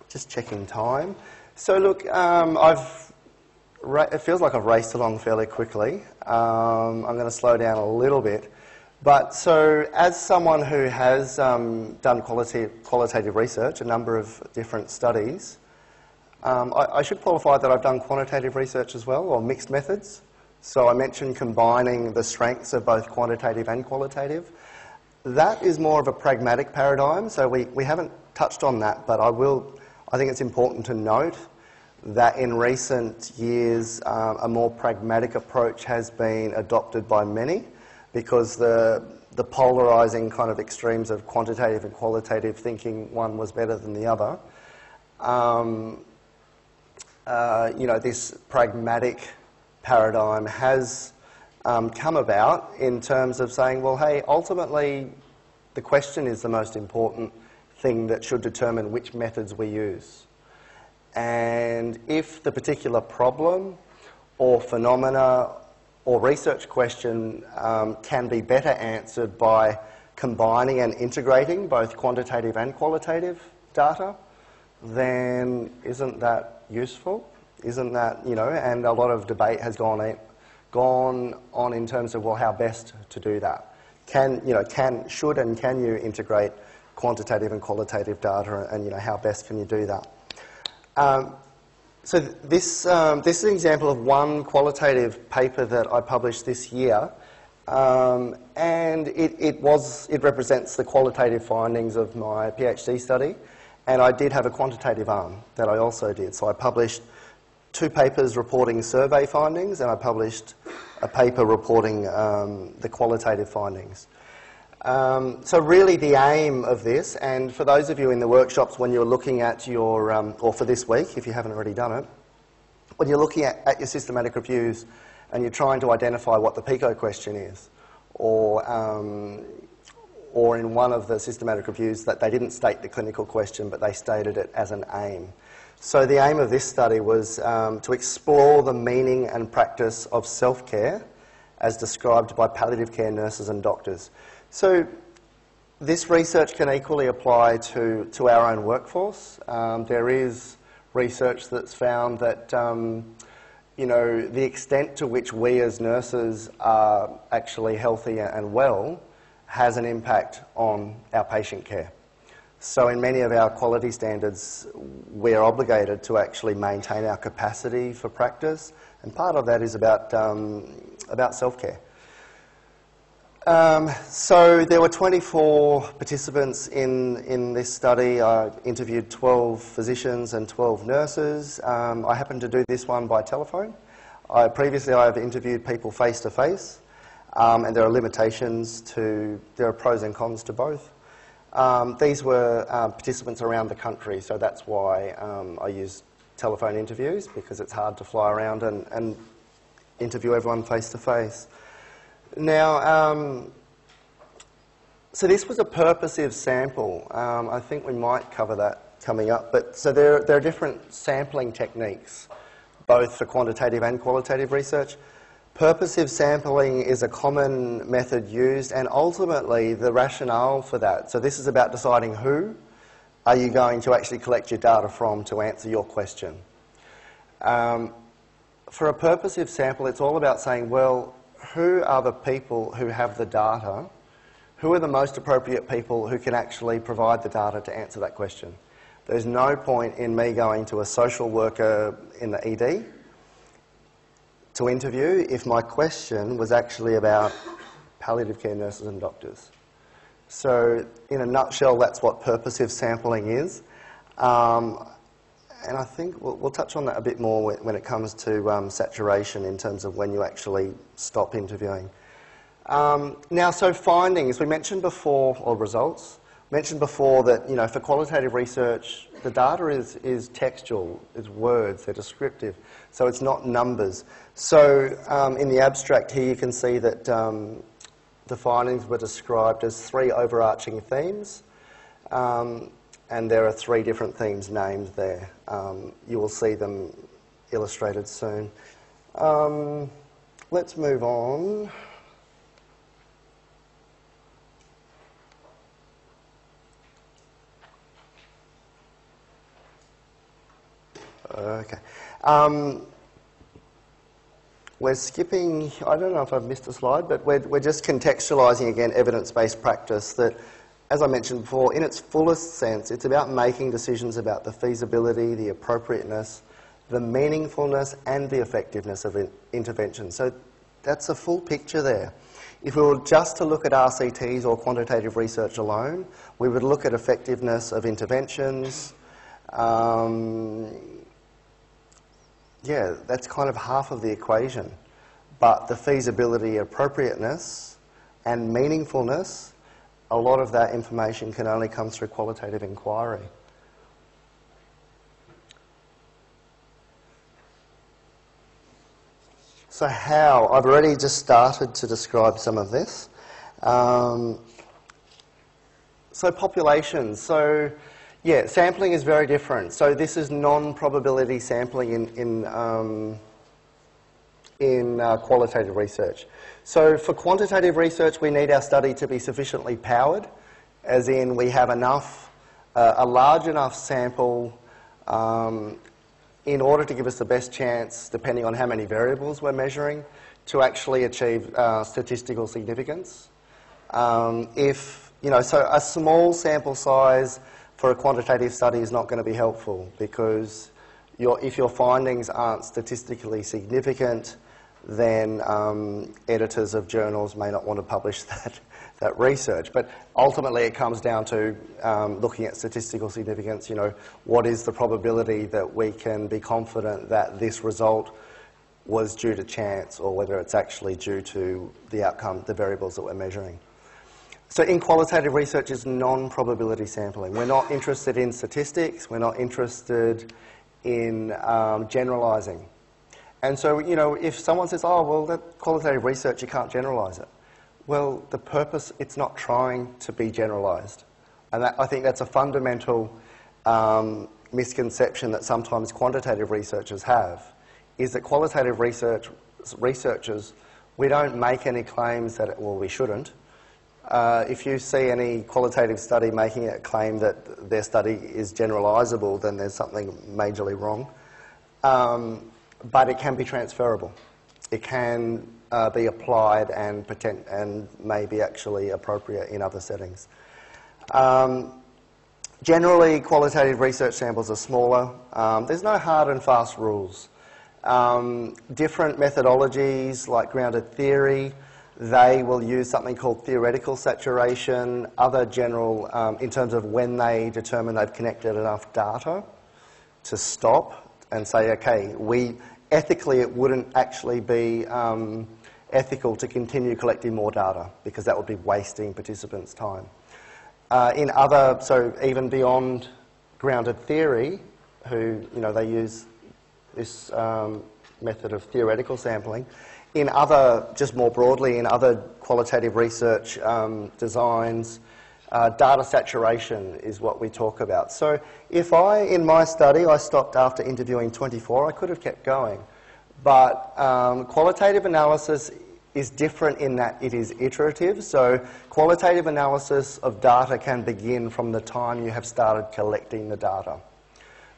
just checking time. So look, it feels like I've raced along fairly quickly. I'm going to slow down a little bit. But so as someone who has done qualitative research, a number of different studies, I should qualify that I've done quantitative research as well, or mixed methods. So I mentioned combining the strengths of both quantitative and qualitative. That is more of a pragmatic paradigm, so we haven't touched on that, but I think it's important to note that in recent years a more pragmatic approach has been adopted by many, because the polarising kind of extremes of quantitative and qualitative thinking one was better than the other. You know, this pragmatic paradigm has come about in terms of saying, well, hey, ultimately the question is the most important thing that should determine which methods we use. And if the particular problem or phenomena or research question can be better answered by combining and integrating both quantitative and qualitative data, then isn't that useful? Isn't that, you know, and a lot of debate has gone on in terms of, well, how best to do that. Should and can you integrate quantitative and qualitative data, and, you know, how best can you do that? So this is an example of one qualitative paper that I published this year, and it represents the qualitative findings of my PhD study, and I did have a quantitative arm that I also did. So I published 2 papers reporting survey findings, and I published a paper reporting the qualitative findings. So really the aim of this, and for those of you in the workshops when you're looking at your, or for this week if you haven't already done it, when you're looking at your systematic reviews and you're trying to identify what the PICO question is, or in one of the systematic reviews that they didn't state the clinical question but they stated it as an aim. So the aim of this study was to explore the meaning and practice of self-care as described by palliative care nurses and doctors. So this research can equally apply to our own workforce. There is research that's found that you know, the extent to which we as nurses are actually healthy and well has an impact on our patient care. So in many of our quality standards, we're obligated to actually maintain our capacity for practice, and part of that is about self-care. So there were 24 participants in this study. I interviewed 12 physicians and 12 nurses. I happened to do this one by telephone. Previously I've interviewed people face-to-face, and there are limitations there are pros and cons to both. These were participants around the country, so that's why I use telephone interviews, because it's hard to fly around and interview everyone face-to-face. Now, so this was a purposive sample. I think we might cover that coming up. But so there are different sampling techniques, both for quantitative and qualitative research. Purposive sampling is a common method used, and ultimately the rationale for that. So this is about deciding who are you going to actually collect your data from to answer your question. For a purposive sample, it's all about saying, well, who are the people who have the data? Who are the most appropriate people who can actually provide the data to answer that question? There's no point in me going to a social worker in the ED to interview if my question was actually about palliative care nurses and doctors. So in a nutshell, that's what purposive sampling is. And I think we'll touch on that a bit more when it comes to saturation in terms of when you actually stop interviewing. Now, so findings, we mentioned before, or results, mentioned before that, you know, for qualitative research, the data is textual, it's words, they're descriptive, so it's not numbers. So in the abstract here, you can see that the findings were described as 3 overarching themes. And there are 3 different themes named there. You will see them illustrated soon. Let's move on. Okay. We're skipping, I don't know if I've missed a slide, but we're just contextualising again evidence-based practice that, as I mentioned before, in its fullest sense, it's about making decisions about the feasibility, the appropriateness, the meaningfulness and the effectiveness of intervention. So that's a full picture there. If we were just to look at RCTs or quantitative research alone, we would look at effectiveness of interventions. Yeah, that's kind of half of the equation. But the feasibility, appropriateness and meaningfulness, a lot of that information can only come through qualitative inquiry. So how? I've already just started to describe some of this. So populations. So yeah, sampling is very different. So this is non-probability sampling in qualitative research. So for quantitative research, we need our study to be sufficiently powered, as in we have enough, a large enough sample in order to give us the best chance, depending on how many variables we're measuring, to actually achieve statistical significance. So a small sample size for a quantitative study is not going to be helpful, because if your findings aren't statistically significant, then editors of journals may not want to publish that research. But ultimately it comes down to looking at statistical significance. You know, what is the probability that we can be confident that this result was due to chance, or whether it's actually due to the outcome, the variables that we're measuring. So in qualitative research is non-probability sampling. We're not interested in statistics, we're not interested in generalising. And so, you know, if someone says, oh, well, that qualitative research, you can't generalise it. Well, the purpose, it's not trying to be generalised. And I think that's a fundamental misconception that sometimes quantitative researchers have, is that qualitative researchers, we don't make any claims that, well, we shouldn't. If you see any qualitative study making a claim that their study is generalisable, then there's something majorly wrong. but it can be transferable. It can be applied and may be actually appropriate in other settings. Generally, qualitative research samples are smaller. There's no hard and fast rules. Different methodologies like grounded theory, they will use something called theoretical saturation, other general, in terms of when they determine they've collected enough data to stop and say, okay, ethically it wouldn't actually be ethical to continue collecting more data because that would be wasting participants' time. So even beyond grounded theory, they use this method of theoretical sampling. In other, just more broadly, in other qualitative research designs, data saturation is what we talk about. So if in my study, I stopped after interviewing 24, I could have kept going. But qualitative analysis is different in that it is iterative. So qualitative analysis of data can begin from the time you have started collecting the data.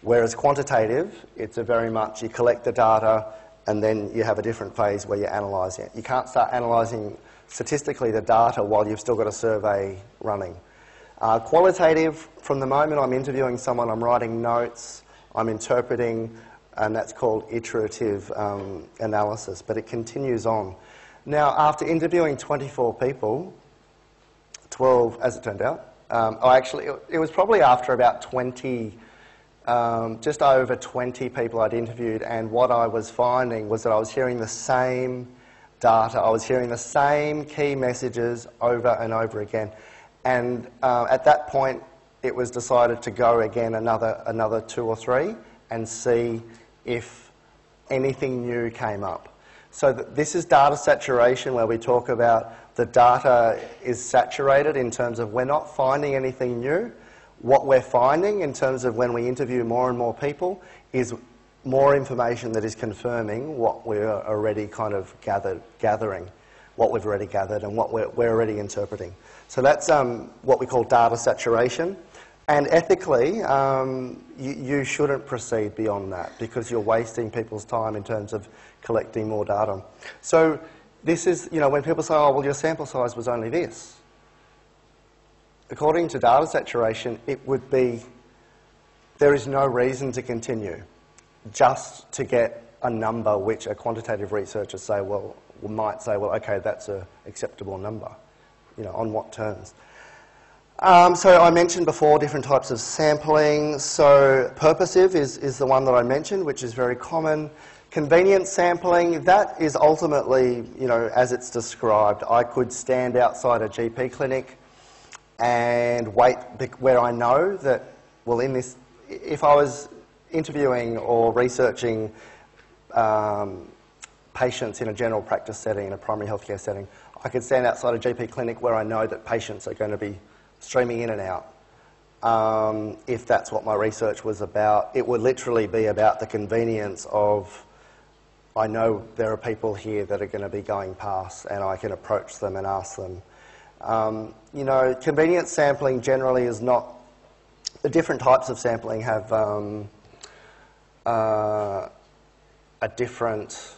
Whereas quantitative, it's a very much you collect the data and then you have a different phase where you're analysing it. You can't start analysing statistically the data while you've still got a survey running. Qualitative, from the moment I'm interviewing someone, I'm writing notes, I'm interpreting, and that's called iterative analysis, but it continues on. Now, after interviewing 24 people, 12 as it turned out, it was probably after about 20, just over 20 people I'd interviewed, and what I was finding was that I was hearing the same data, I was hearing the same key messages over and over again. And at that point, it was decided to go again another 2 or 3 and see if anything new came up. So this is data saturation, where we talk about the data is saturated in terms of we're not finding anything new. What we're finding in terms of when we interview more and more people is more information that is confirming what we're already kind of gathering, what we've already gathered and what we're already interpreting. So that's what we call data saturation. And ethically, you shouldn't proceed beyond that because you're wasting people's time in terms of collecting more data. So this is, when people say, oh, well, your sample size was only this. According to data saturation, it would be, there is no reason to continue just to get a number which a quantitative researcher might say, well, okay, that's an acceptable number. On what terms? So I mentioned before different types of sampling. So purposive is the one that I mentioned, which is very common. Convenience sampling, that is ultimately, as it's described, I could stand outside a GP clinic and wait where I know that, well, if I was interviewing or researching patients in a general practice setting, in a primary healthcare setting, I could stand outside a GP clinic where I know that patients are going to be streaming in and out. If that's what my research was about, it would literally be about the convenience of, I know there are people here that are going to be going past and I can approach them and ask them. Convenience sampling generally is not, the different types of sampling have a different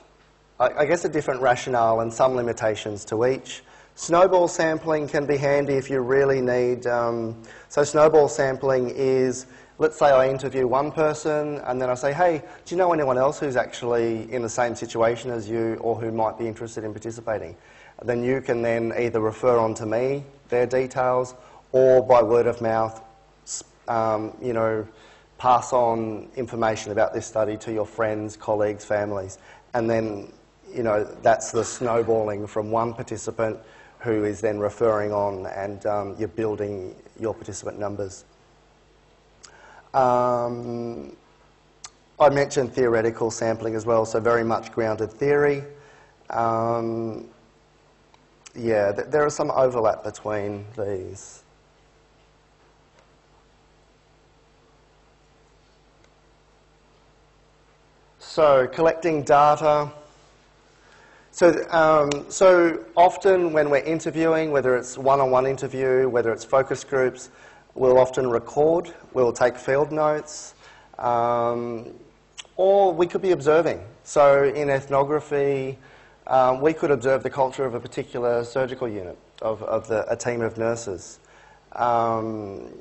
rationale and some limitations to each. Snowball sampling can be handy if you really need... so snowball sampling is, let's say I interview one person and then I say, hey, do you know anyone else who's actually in the same situation as you or who might be interested in participating? Then you can then either refer on to me their details or by word of mouth, pass on information about this study to your friends, colleagues, families. And then, that's the snowballing from one participant who is then referring on, and you're building your participant numbers. I mentioned theoretical sampling as well, so very much grounded theory. There is some overlap between these. So collecting data. So often when we're interviewing, whether it's one-on-one interview, whether it's focus groups, we'll often record, we'll take field notes, or we could be observing. So in ethnography, we could observe the culture of a particular surgical unit, of a team of nurses. So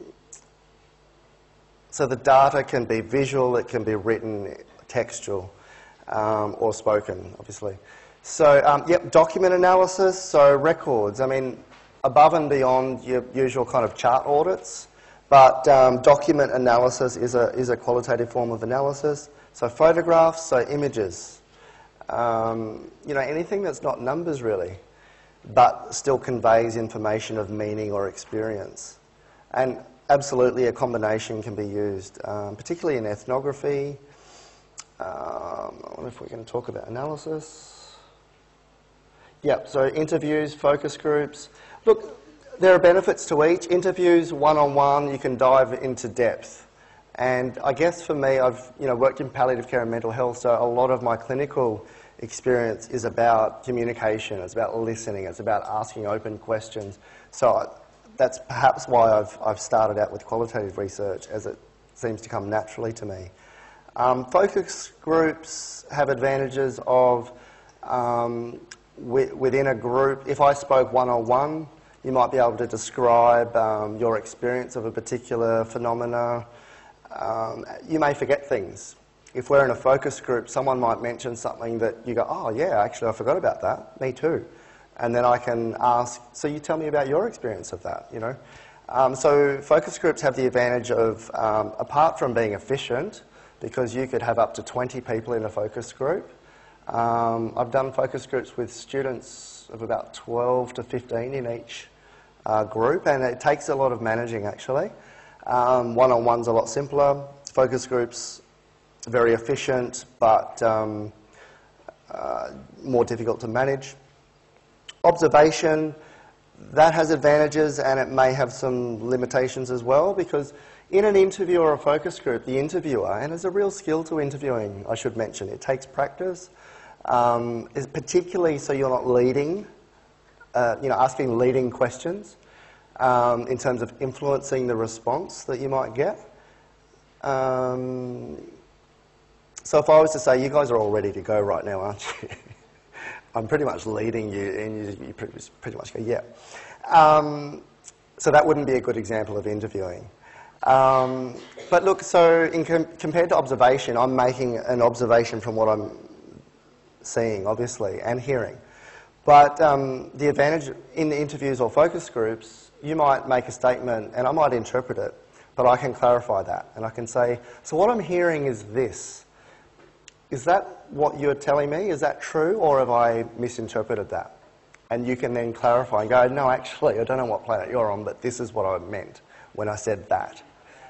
the data can be visual, it can be written, textual, or spoken, obviously. So, yep, document analysis, so records. I mean, above and beyond your usual kind of chart audits, but document analysis is a qualitative form of analysis. So photographs, so images. You know, anything that's not numbers really, but still conveys information of meaning or experience. And absolutely a combination can be used, particularly in ethnography. I wonder if we're going to talk about analysis. Yep, so interviews, focus groups. Look, there are benefits to each. Interviews, one-on-one, you can dive into depth. And I guess for me, I've worked in palliative care and mental health, so a lot of my clinical experience is about communication, it's about listening, it's about asking open questions. So that's perhaps why I've started out with qualitative research, as it seems to come naturally to me. Focus groups have advantages of within a group. If I spoke one-on-one, you might be able to describe your experience of a particular phenomena. You may forget things. If we're in a focus group, someone might mention something that you go, oh yeah, actually I forgot about that, me too. And then I can ask, so you tell me about your experience of that, you know. So focus groups have the advantage of, apart from being efficient, because you could have up to 20 people in a focus group. I've done focus groups with students of about 12 to 15 in each group, and it takes a lot of managing actually. One-on-one's a lot simpler. Focus groups, very efficient, but more difficult to manage. Observation, that has advantages and it may have some limitations as well, because in an interview or a focus group, the interviewer, and there's a real skill to interviewing, I should mention, it takes practice, is particularly so you're not leading, asking leading questions in terms of influencing the response that you might get. So if I was to say, you guys are all ready to go right now, aren't you? I'm pretty much leading you, and you pretty much go, yeah. So that wouldn't be a good example of interviewing. But look, so compared to observation, I'm making an observation from what I'm seeing, obviously, and hearing. But the advantage in the interviews or focus groups, you might make a statement, and I might interpret it, but I can clarify that. And I can say, so what I'm hearing is this. Is that what you're telling me? Is that true, or have I misinterpreted that? And you can then clarify and go, no, actually, I don't know what planet you're on, but this is what I meant when I said that.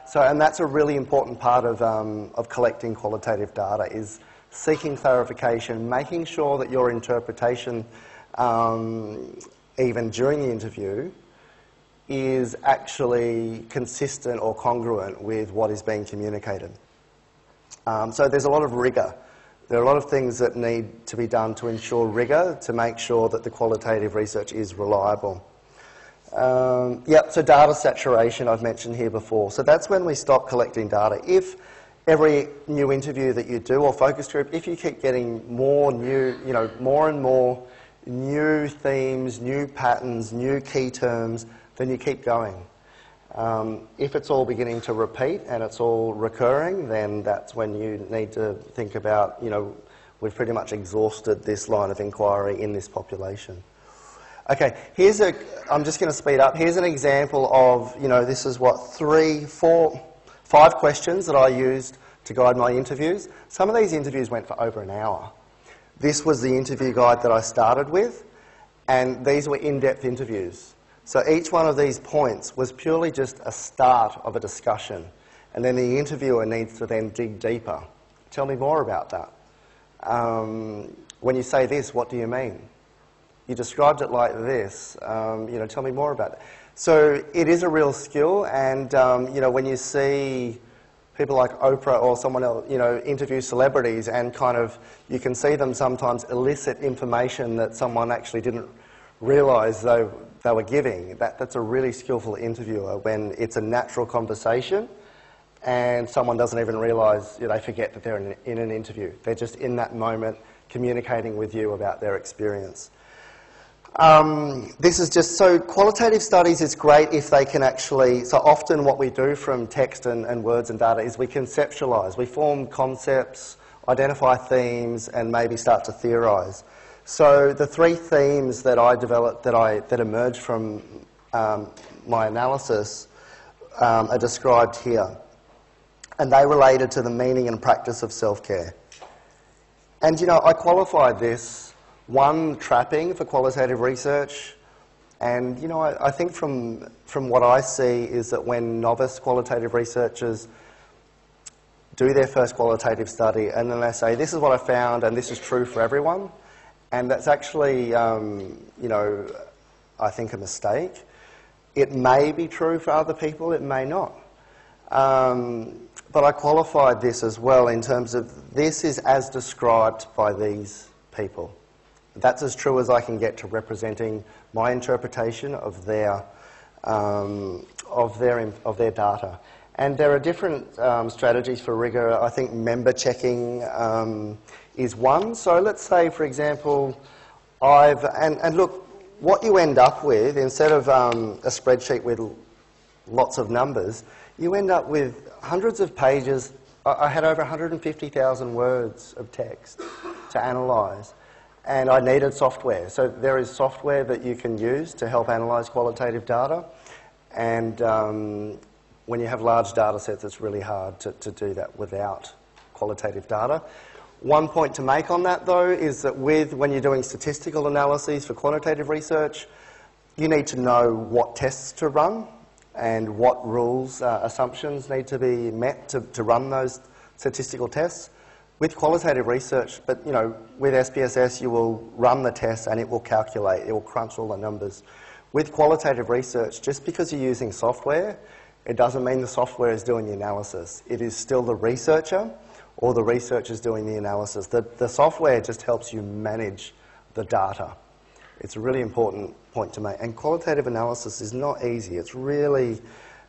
So, and that's a really important part of collecting qualitative data, is seeking clarification, making sure that your interpretation, even during the interview, is actually consistent or congruent with what is being communicated. So there's a lot of rigour. There are a lot of things that need to be done to ensure rigour, to make sure that the qualitative research is reliable. So data saturation I've mentioned here before. So that's when we stop collecting data. If every new interview that you do or focus group, if you keep getting more new, more and more new themes, new patterns, new key terms, then you keep going. If it's all beginning to repeat and it's all recurring, then that's when you need to think about, we've pretty much exhausted this line of inquiry in this population. Okay, I'm just going to speed up. Here's an example of, this is what, 3, 4, 5 questions that I used to guide my interviews. Some of these interviews went for over an hour. This was the interview guide that I started with, and these were in-depth interviews. So each one of these points was purely just a start of a discussion, and then the interviewer needs to then dig deeper. Tell me more about that. When you say this, what do you mean? You described it like this. Tell me more about it. So it is a real skill, and when you see people like Oprah or someone else, interview celebrities, and you can see them sometimes elicit information that someone actually didn't realise they were giving. That's a really skillful interviewer when it's a natural conversation and someone doesn't even realise, they forget that they're in an interview. They're just in that moment communicating with you about their experience. This is just, so qualitative studies is great if they can actually, so often what we do from text and words and data is we conceptualise, we form concepts, identify themes, and maybe start to theorise. So the 3 themes that I developed, that emerged from my analysis are described here. And they related to the meaning and practice of self-care. And, I qualified this, one, trapping for qualitative research. And, I think from what I see is that when novice qualitative researchers do their first qualitative study and then they say, this is what I found and this is true for everyone, and that's actually, I think a mistake. It may be true for other people, it may not. But I qualified this as well in terms of this is as described by these people. That's as true as I can get to representing my interpretation of their data. And there are different strategies for rigour. I think member checking is one. So let's say, for example, and look, what you end up with, instead of a spreadsheet with lots of numbers, you end up with hundreds of pages. I had over 150,000 words of text to analyse, and I needed software. So there is software that you can use to help analyse qualitative data, and when you have large data sets, it's really hard to do that without qualitative data. One point to make on that, though, is that when you're doing statistical analyses for quantitative research, you need to know what tests to run and what rules, assumptions need to be met to run those statistical tests. With qualitative research, but with SPSS, you will run the tests and it will calculate, it will crunch all the numbers. With qualitative research, just because you're using software, it doesn't mean the software is doing the analysis. It is still the researcher, or the researcher's doing the analysis. The software just helps you manage the data. It's a really important point to make. And qualitative analysis is not easy. It's really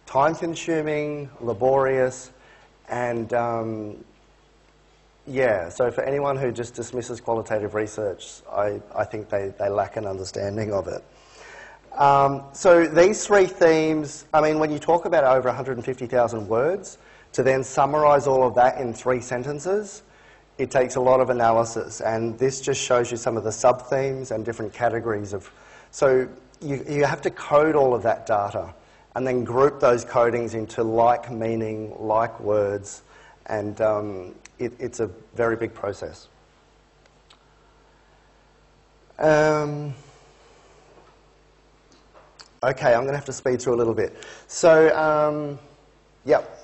time-consuming, laborious, and so for anyone who just dismisses qualitative research, I think they lack an understanding of it. So these 3 themes, when you talk about over 150,000 words, to then summarise all of that in 3 sentences, it takes a lot of analysis, and this just shows you some of the sub-themes and different categories of... So you have to code all of that data and then group those codings into like meaning, like words, and it's a very big process. Okay, I'm going to have to speed through a little bit. So, yep.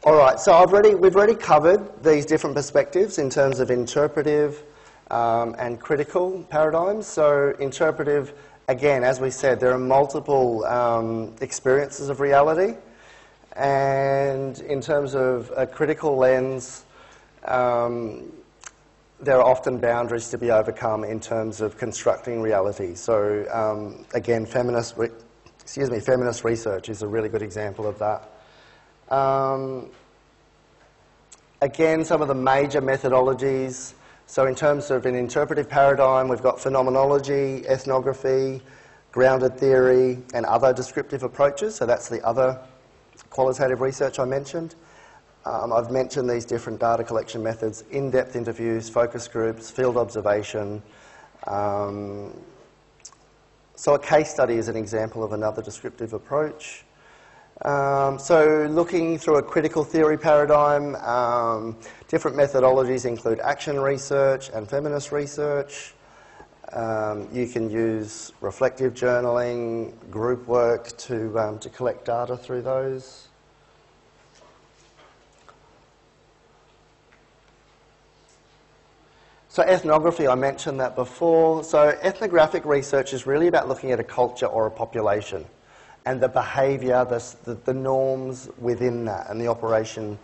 All right, so we've already covered these different perspectives in terms of interpretive and critical paradigms. So interpretive, again, as we said, there are multiple experiences of reality. And in terms of a critical lens, there are often boundaries to be overcome in terms of constructing reality. So again, feminist research is a really good example of that. Again, some of the major methodologies. So in terms of an interpretive paradigm, we've got phenomenology, ethnography, grounded theory, and other descriptive approaches. So that's the other qualitative research I mentioned. I've mentioned these different data collection methods: in-depth interviews, focus groups, field observation. So a case study is an example of another descriptive approach. So looking through a critical theory paradigm, different methodologies include action research and feminist research. You can use reflective journaling, group work to collect data through those. So ethnography, I mentioned that before. So ethnographic research is really about looking at a culture or a population and the behaviour, the norms within that, and the operation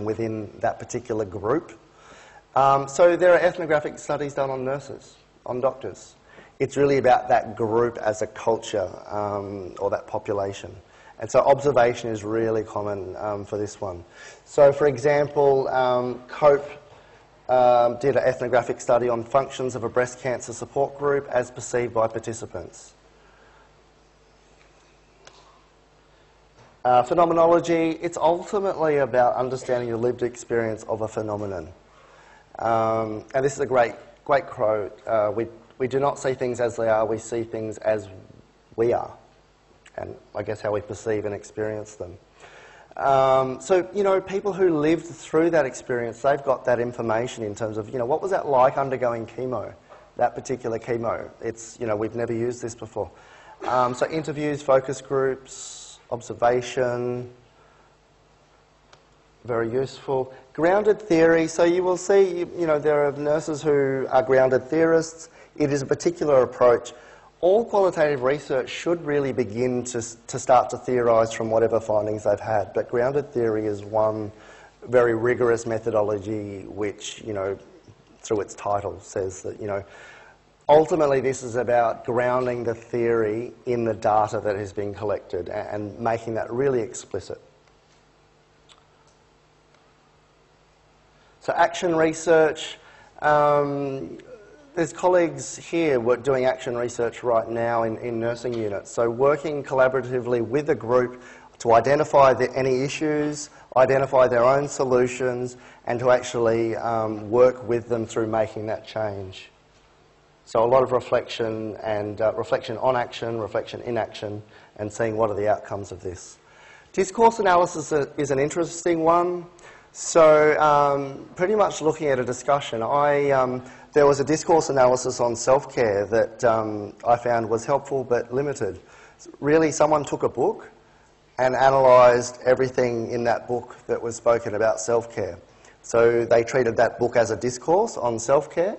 within that particular group. So there are ethnographic studies done on nurses, on doctors. It's really about that group as a culture or that population. And so observation is really common for this one. So for example, COPE did an ethnographic study on functions of a breast cancer support group as perceived by participants. Phenomenology, it's ultimately about understanding the lived experience of a phenomenon. And this is a great quote. We do not see things as they are, we see things as we are. And I guess how we perceive and experience them. So, you know, people who lived through that experience, they've got that information in terms of, you know, what was that like undergoing chemo, that particular chemo? It's, you know, we've never used this before. So interviews, focus groups, observation, very useful. Grounded theory, so you will see, you know, there are nurses who are grounded theorists. It is a particular approach. All qualitative research should really begin to start to theorise from whatever findings they've had, but grounded theory is one very rigorous methodology which, you know, through its title says that, you know, ultimately this is about grounding the theory in the data that has been collected and making that really explicit. So action research, there's colleagues here doing action research right now in nursing units. So working collaboratively with a group to identify any issues, identify their own solutions, and to actually work with them through making that change. So a lot of reflection and reflection on action, reflection in action, and seeing what are the outcomes of this. Discourse analysis is an interesting one. So pretty much looking at a discussion. There was a discourse analysis on self-care that I found was helpful but limited. Really, someone took a book and analysed everything in that book that was spoken about self-care. So they treated that book as a discourse on self-care.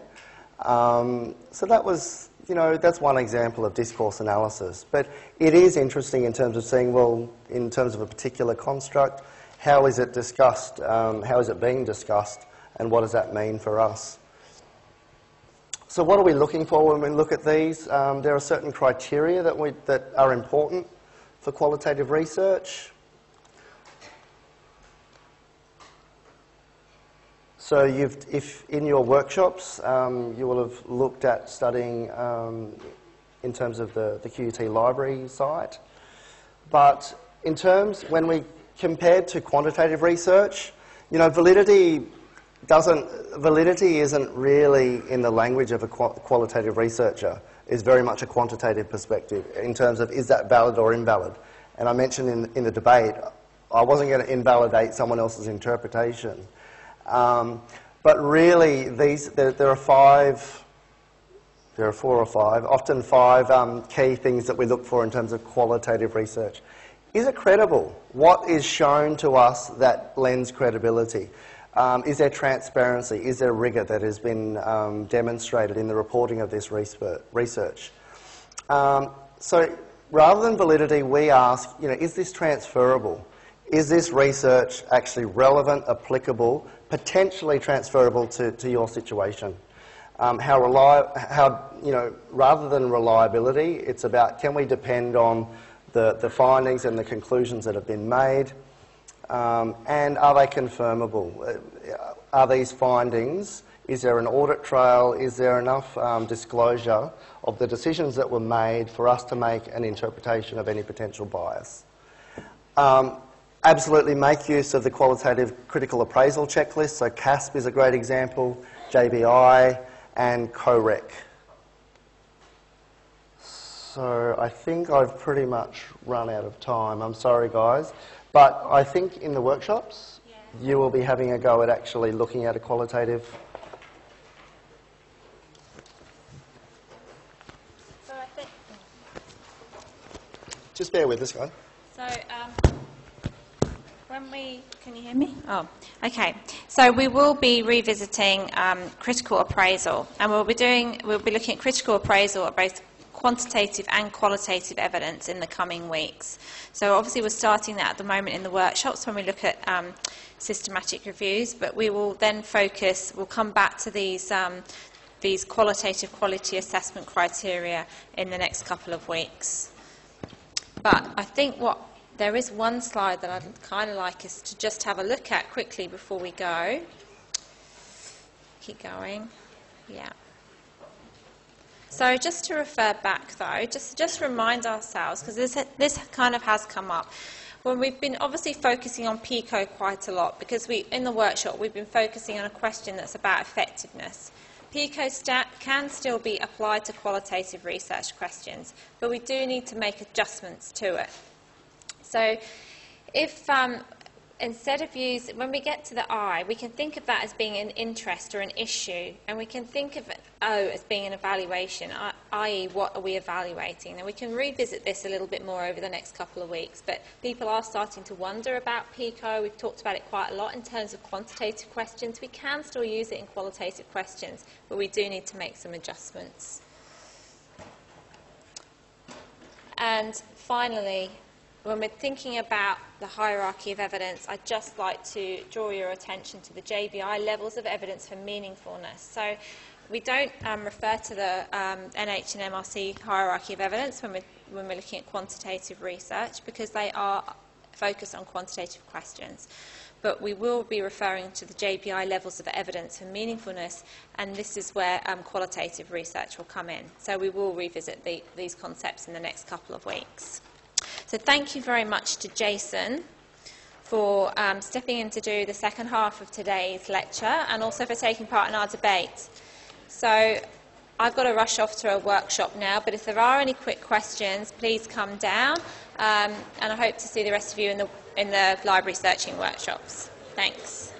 So that was, you know, that's one example of discourse analysis. But it is interesting in terms of seeing, well, in terms of a particular construct, how is it discussed, how is it being discussed, and what does that mean for us? So what are we looking for when we look at these? There are certain criteria that are important for qualitative research. So if in your workshops, you will have looked at studying in terms of the QUT library site. But in terms, when we compared to quantitative research, you know, validity isn't really in the language of a qualitative researcher. It's very much a quantitative perspective in terms of is that valid or invalid. And I mentioned in the debate, I wasn't going to invalidate someone else's interpretation. But really, there are four or five, often five key things that we look for in terms of qualitative research. Is it credible? What is shown to us that lends credibility? Is there transparency? Is there rigour that has been demonstrated in the reporting of this research? So rather than validity, we ask, you know, is this transferable? Is this research actually relevant, applicable, potentially transferable to your situation? You know, rather than reliability, it's about can we depend on the findings and the conclusions that have been made, and are they confirmable? Are these findings, is there an audit trail, is there enough disclosure of the decisions that were made for us to make an interpretation of any potential bias? Absolutely make use of the qualitative critical appraisal checklist, so CASP is a great example, JBI and COREC. So I think I've pretty much run out of time. I'm sorry, guys. But I think in the workshops, you will be having a go at actually looking at a qualitative. So I think. Just bear with us, guys. So can you hear me? Oh, okay. So we will be revisiting critical appraisal, and we'll be looking at critical appraisal at both quantitative and qualitative evidence in the coming weeks. So obviously we're starting that at the moment in the workshops when we look at systematic reviews, but we will then we'll come back to these qualitative quality assessment criteria in the next couple of weeks. But I think There is one slide that I'd kind of like us to just have a look at quickly before we go. Keep going. Yeah. So just to refer back though, just remind ourselves, because this kind of has come up. Well, we've been obviously focusing on PICO quite a lot because in the workshop we've been focusing on a question that's about effectiveness. PICO can still be applied to qualitative research questions, but we do need to make adjustments to it. So if instead of when we get to the I, we can think of that as being an interest or an issue, and we can think of O as being an evaluation, i.e. what are we evaluating. Now we can revisit this a little bit more over the next couple of weeks, but people are starting to wonder about PICO. We've talked about it quite a lot in terms of quantitative questions. We can still use it in qualitative questions, but we do need to make some adjustments. And finally, when we're thinking about the hierarchy of evidence, I'd just like to draw your attention to the JBI levels of evidence for meaningfulness. So we don't refer to the NH and MRC hierarchy of evidence when we're looking at quantitative research because they are focused on quantitative questions. But we will be referring to the JBI levels of evidence for meaningfulness, and this is where qualitative research will come in. So we will revisit these concepts in the next couple of weeks. So thank you very much to Jason for stepping in to do the second half of today's lecture and also for taking part in our debate. So I've got to rush off to a workshop now, but if there are any quick questions, please come down, and I hope to see the rest of you in the library searching workshops. Thanks.